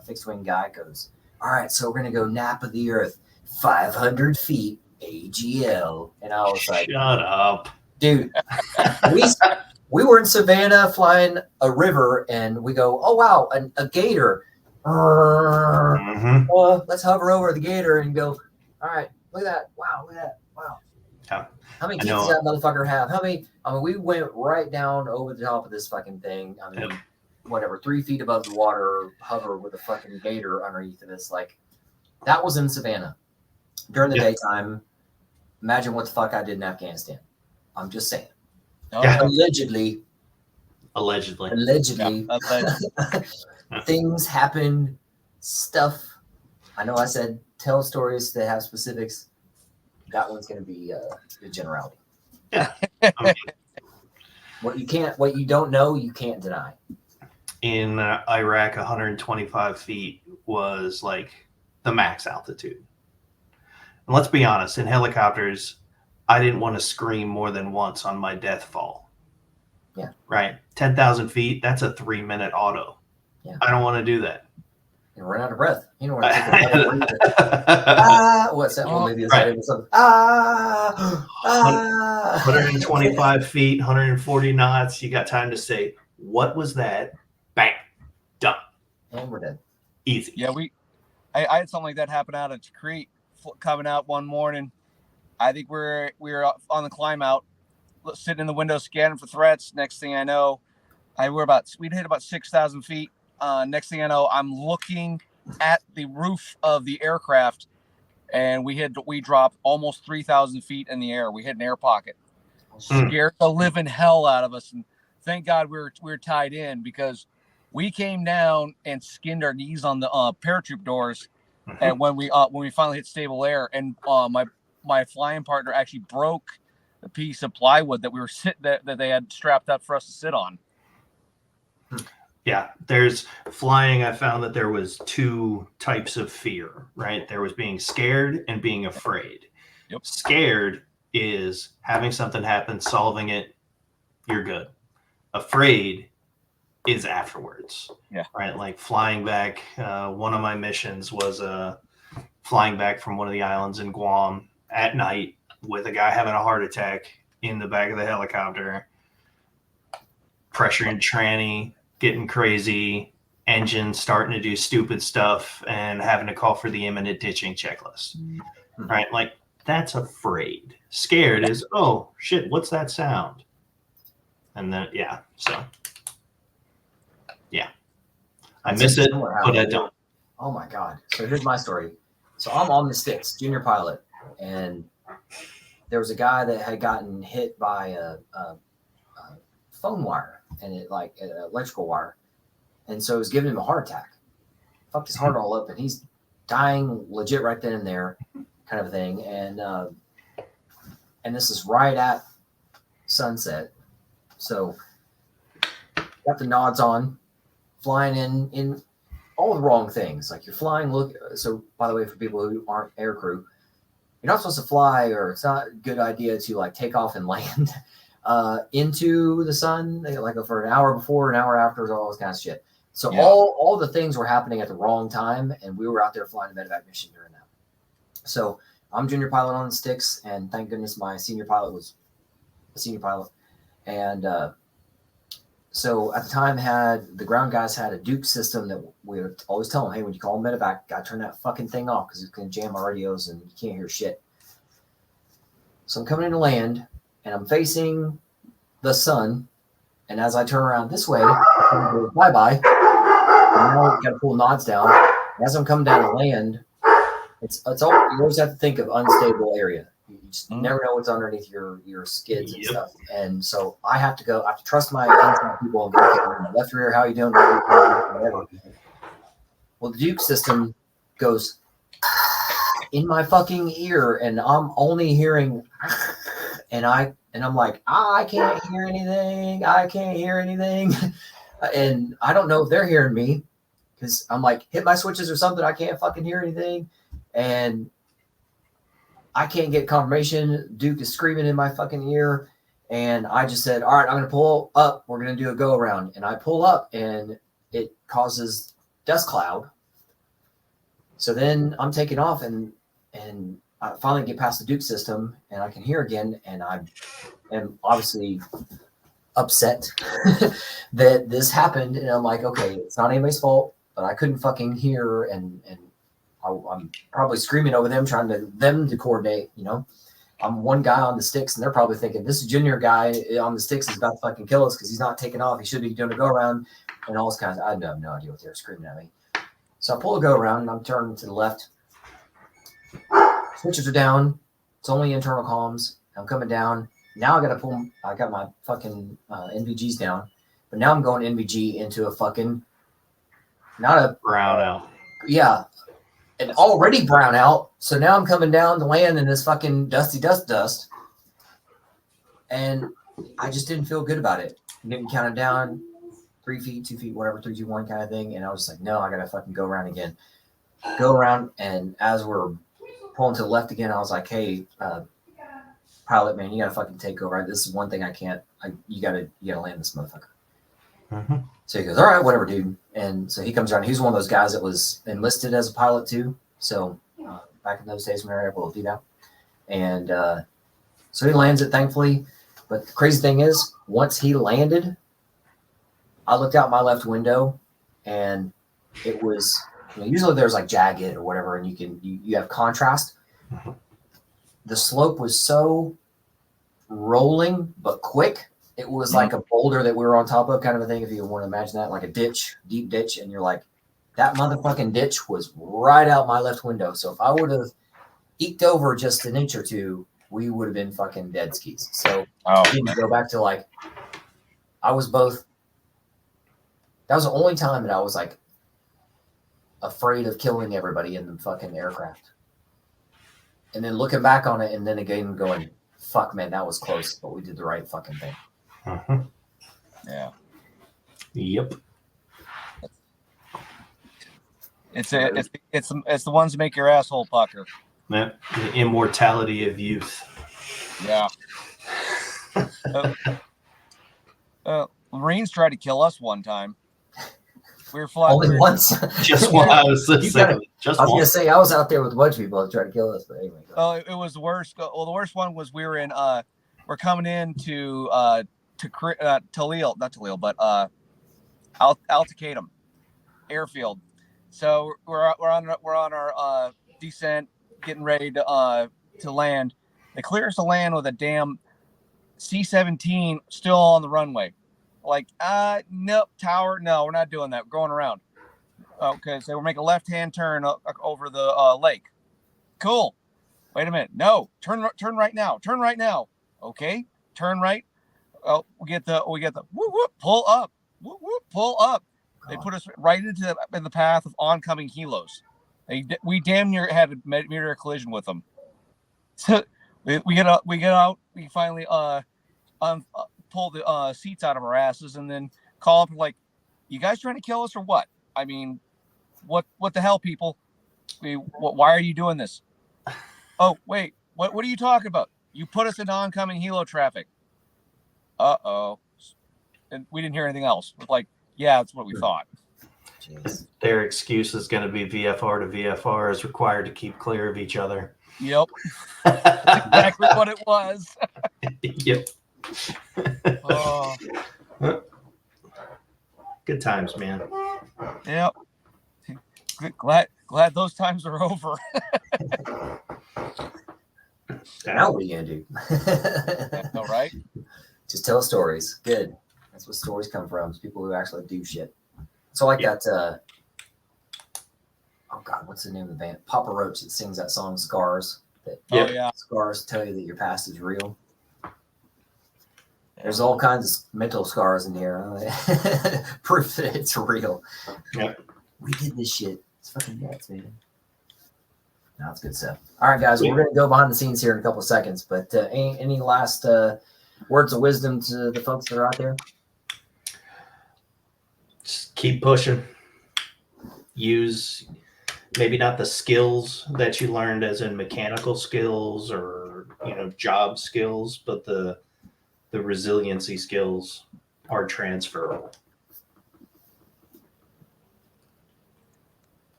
fixed wing guy goes, all right, so we're going to go nap of the earth, 500 feet, AGL. And I was like, shut up. Dude, we were in Savannah flying a river, and we go, oh, wow, a gator. Let's hover over the gator and go, all right, look at that. Wow. Yeah. How many teeth does that motherfucker have? We went right down over the top of this fucking thing. I mean, whatever, 3 feet above the water, hover with a fucking gator underneath of this. Like, that was in Savannah. During the daytime, imagine what the fuck I did in Afghanistan. I'm just saying. Yeah. Allegedly. Things happen, stuff. I know I said tell stories that have specifics. That one's going to be the generality. Yeah. What you don't know, you can't deny. In Iraq, 125 feet was like the max altitude. And let's be honest, in helicopters, I didn't want to scream more than once on my death fall. Yeah. Right. 10,000 feet. That's a 3-minute auto. Yeah. I don't want to do that. You run out of breath. You don't want to take a fucking breather. What's that? Well, maybe it's Right. something. 125 feet, 140 knots. You got time to say, what was that? Bang. Done. And we're dead. Easy. Yeah, I had something like that happen out at Crete coming out one morning. I think we were on the climb out, sitting in the window scanning for threats. Next thing I know, we'd hit about 6,000 feet. Next thing I know, I'm looking at the roof of the aircraft, and we dropped almost 3,000 feet in the air. We hit an air pocket, scared the living hell out of us, and thank God we were tied in, because we came down and skinned our knees on the paratroop doors, and when we finally hit stable air, and my flying partner actually broke the piece of plywood that that they had strapped up for us to sit on. Yeah, there's flying. I found that there was 2 types of fear, right? There was being scared and being afraid. Yep. Scared is having something happen, solving it, you're good. Afraid is afterwards. Yeah. Right. Like flying back. One of my missions was flying back from one of the islands in Guam at night with a guy having a heart attack in the back of the helicopter. Pressure in tranny, getting crazy, engine starting to do stupid stuff, and having to call for the imminent ditching checklist. Right. Like, that's afraid. Scared is, oh shit, what's that sound? And then so I miss it, but I don't. Oh my God. So here's my story. So I'm on the sticks, junior pilot, and there was a guy that had gotten hit by a phone wire, and it like an electrical wire. And so it was giving him a heart attack. Fucked his heart all up, and he's dying legit right then and there, kind of a thing. And this is right at sunset. So got the nods on, flying in all the wrong things. Like you're flying, so by the way, for people who aren't air crew, you're not supposed to fly, or it's not a good idea to like take off and land into the sun, like for an hour before, an hour after, all this kind of shit. So all the things were happening at the wrong time, and we were out there flying a medevac mission during that. So I'm junior pilot on the sticks, and thank goodness my senior pilot was a senior pilot. And so at the time, the ground guys had a Duke system that we would always tell them, hey, when you call medevac, gotta turn that fucking thing off because it's gonna jam our radios and you can't hear shit. So I'm coming in to land, and I'm facing the sun, and as I turn around this way, bye-bye, and now I've got to pull nods down. As I'm coming down to land, it's all, you always have to think of unstable area. You just never know what's underneath your skids and stuff. And so I have to trust my inside people and go, okay, left rear, how you doing? Whatever. Well, the Duke system goes in my fucking ear, and I'm only hearing, and I'm like, I can't hear anything. And I don't know if they're hearing me, because I'm like, hit my switches or something. I can't fucking hear anything. And I can't get confirmation. Duke is screaming in my fucking ear. And I just said, all right, I'm going to pull up. We're going to do a go around. And I pull up, and it causes dust cloud. So then I'm taking off, and I finally get past the Duke system, and I can hear again. And I am obviously upset that this happened. And I'm like, okay, it's not anybody's fault, but I couldn't fucking hear. And I'm probably screaming over them, trying to coordinate, I'm one guy on the sticks, and they're probably thinking, this junior guy on the sticks is about to fucking kill us because he's not taking off. He should be doing a go around and all this kind of. I have no idea what they're screaming at me. So I pull a go around, and I'm turning to the left. Switches are down. It's only internal comms. I'm coming down. Now I got my fucking NVGs down, but now I'm going NVG into a fucking, not a brownout. Yeah. And already brownout. So now I'm coming down to land in this fucking dusty dust. And I just didn't feel good about it. Didn't count it down 3 feet, 2 feet, whatever, 3, 2, 1 kind of thing. And I was like, no, I got to fucking go around again. Go around. And as we're pulling to the left again, I was like, hey, pilot, man, you gotta fucking take over. This is one thing I can't. You gotta land this motherfucker. Mm-hmm. So he goes, all right, whatever, dude. And so he comes around. He's one of those guys that was enlisted as a pilot too. So back in those days when we were able to do that. And so he lands it, thankfully. But the crazy thing is, once he landed, I looked out my left window, and it was, usually there's like jagged or whatever, and you have contrast. Mm-hmm. The slope was so rolling but quick. It was like a boulder that we were on top of, kind of a thing, if you want to imagine that, like a ditch, deep ditch, and you're like, that motherfucking ditch was right out my left window. So if I would have eked over just an inch or two, we would have been fucking dead skis. So to go back to like, I was both. That was the only time that I was like afraid of killing everybody in the fucking aircraft. And then looking back on it, and then again going, fuck, man, that was close, but we did the right fucking thing. Mm-hmm. Yeah. Yep. It's the ones that make your asshole pucker. Yeah. The immortality of youth. Yeah. Marines tried to kill us one time. We were flying. Only once. Just one. I was just gonna say I was out there with a bunch of people that tried to kill us, but anyway. Oh, it was the worst. Well, the worst one was we were in. We're coming in to Talil, not Talil, but Altacadum airfield. So we're on our descent, getting ready to land. They clear us to land with a damn C-17 still on the runway. Like, nope, tower, no, we're not doing that. We're going around. Okay, so we're making a left-hand turn over the lake. Cool. Wait a minute. No, turn right now. Turn right now. Okay, turn right. Oh, we get the whoop whoop, pull up. Whoop whoop, pull up. They put us right into the path of oncoming helos. We damn near had a meteor collision with them. So we get out. We finally pull the seats out of our asses, and then call up like, "You guys trying to kill us or what? I mean, what the hell, people? Why are you doing this? Oh, wait, what are you talking about? You put us in oncoming helo traffic. Uh-oh." And we didn't hear anything else. We're like, yeah, that's what we thought. Jeez. Their excuse is going to be VFR to VFR is required to keep clear of each other. Yep. That's exactly what it was. Yep. Oh. Good times, man. Yep. Glad those times are over. Now what are you gonna do? All right. Just tell stories. Good. That's what stories come from. It's people who actually do shit. So like that. Oh God, what's the name of the band? Papa Roach that sings that song "Scars." That Oh yeah. Scars tell you that your past is real. There's all kinds of mental scars in here. Proof that it's real. Yep. We did this shit. It's fucking nuts, man. No, it's good stuff. All right, guys, we're going to go behind the scenes here in a couple of seconds, but any last words of wisdom to the folks that are out there? Just keep pushing. Use maybe not the skills that you learned as in mechanical skills or job skills, but the resiliency skills are transferable.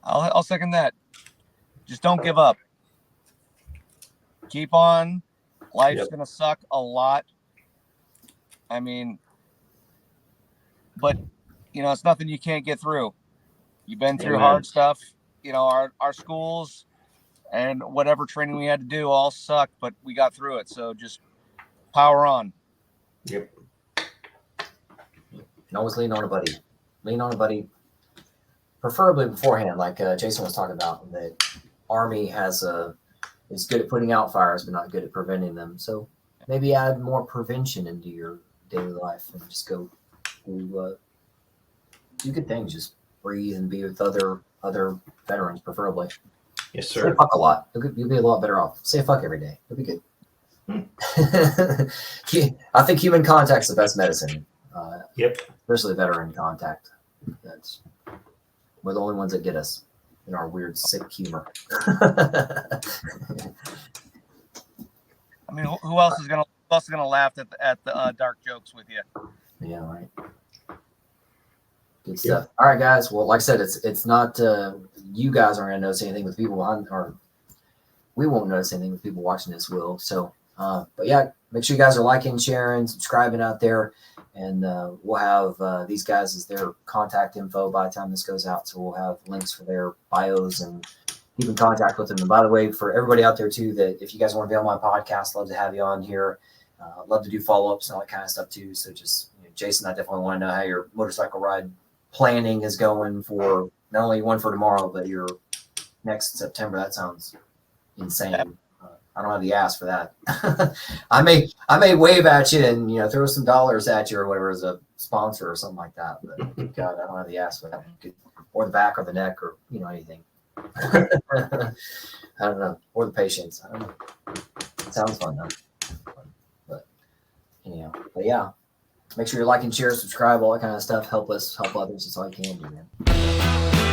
I'll second that. Just don't give up. Keep on. Life's gonna suck a lot. I mean, but it's nothing you can't get through. You've been through hard stuff. Our schools and whatever training we had to do all sucked, but we got through it. So just power on. Yep. You can always lean on a buddy. Lean on a buddy, preferably beforehand, like Jason was talking about. That Army is good at putting out fires, but not good at preventing them. So maybe add more prevention into your daily life and just go do good things. Just breathe and be with other veterans, preferably. Yes, sir. Say fuck a lot. You'll be a lot better off. Say fuck every day. It'll be good. I think human contact's the best medicine. Yep. Especially veteran contact. We're the only ones that get us in our weird, sick humor. I mean, who else is gonna laugh at the dark jokes with you? Yeah, right. Good stuff. All right, guys. Well, like I said, it's not you guys aren't gonna notice anything with people behind, or we won't notice anything with people watching this. Will so. But yeah, make sure you guys are liking, sharing, subscribing out there, and we'll have these guys as their contact info by the time this goes out. So we'll have links for their bios and keep in contact with them. And by the way, for everybody out there too, that if you guys want to be on my podcast, love to have you on here. Love to do follow-ups and all that kind of stuff too. So just Jason, I definitely want to know how your motorcycle ride planning is going for not only one for tomorrow, but your next September. That sounds insane. I don't have the ass for that. I may wave at you and throw some dollars at you or whatever as a sponsor or something like that. But God, I don't have the ass for that. Or the back or the neck or anything. I don't know. Or the patience. I don't know. It sounds fun though. But anyhow, yeah. Make sure you're liking, share, subscribe, all that kind of stuff. Help us, help others. That's all you can do, man.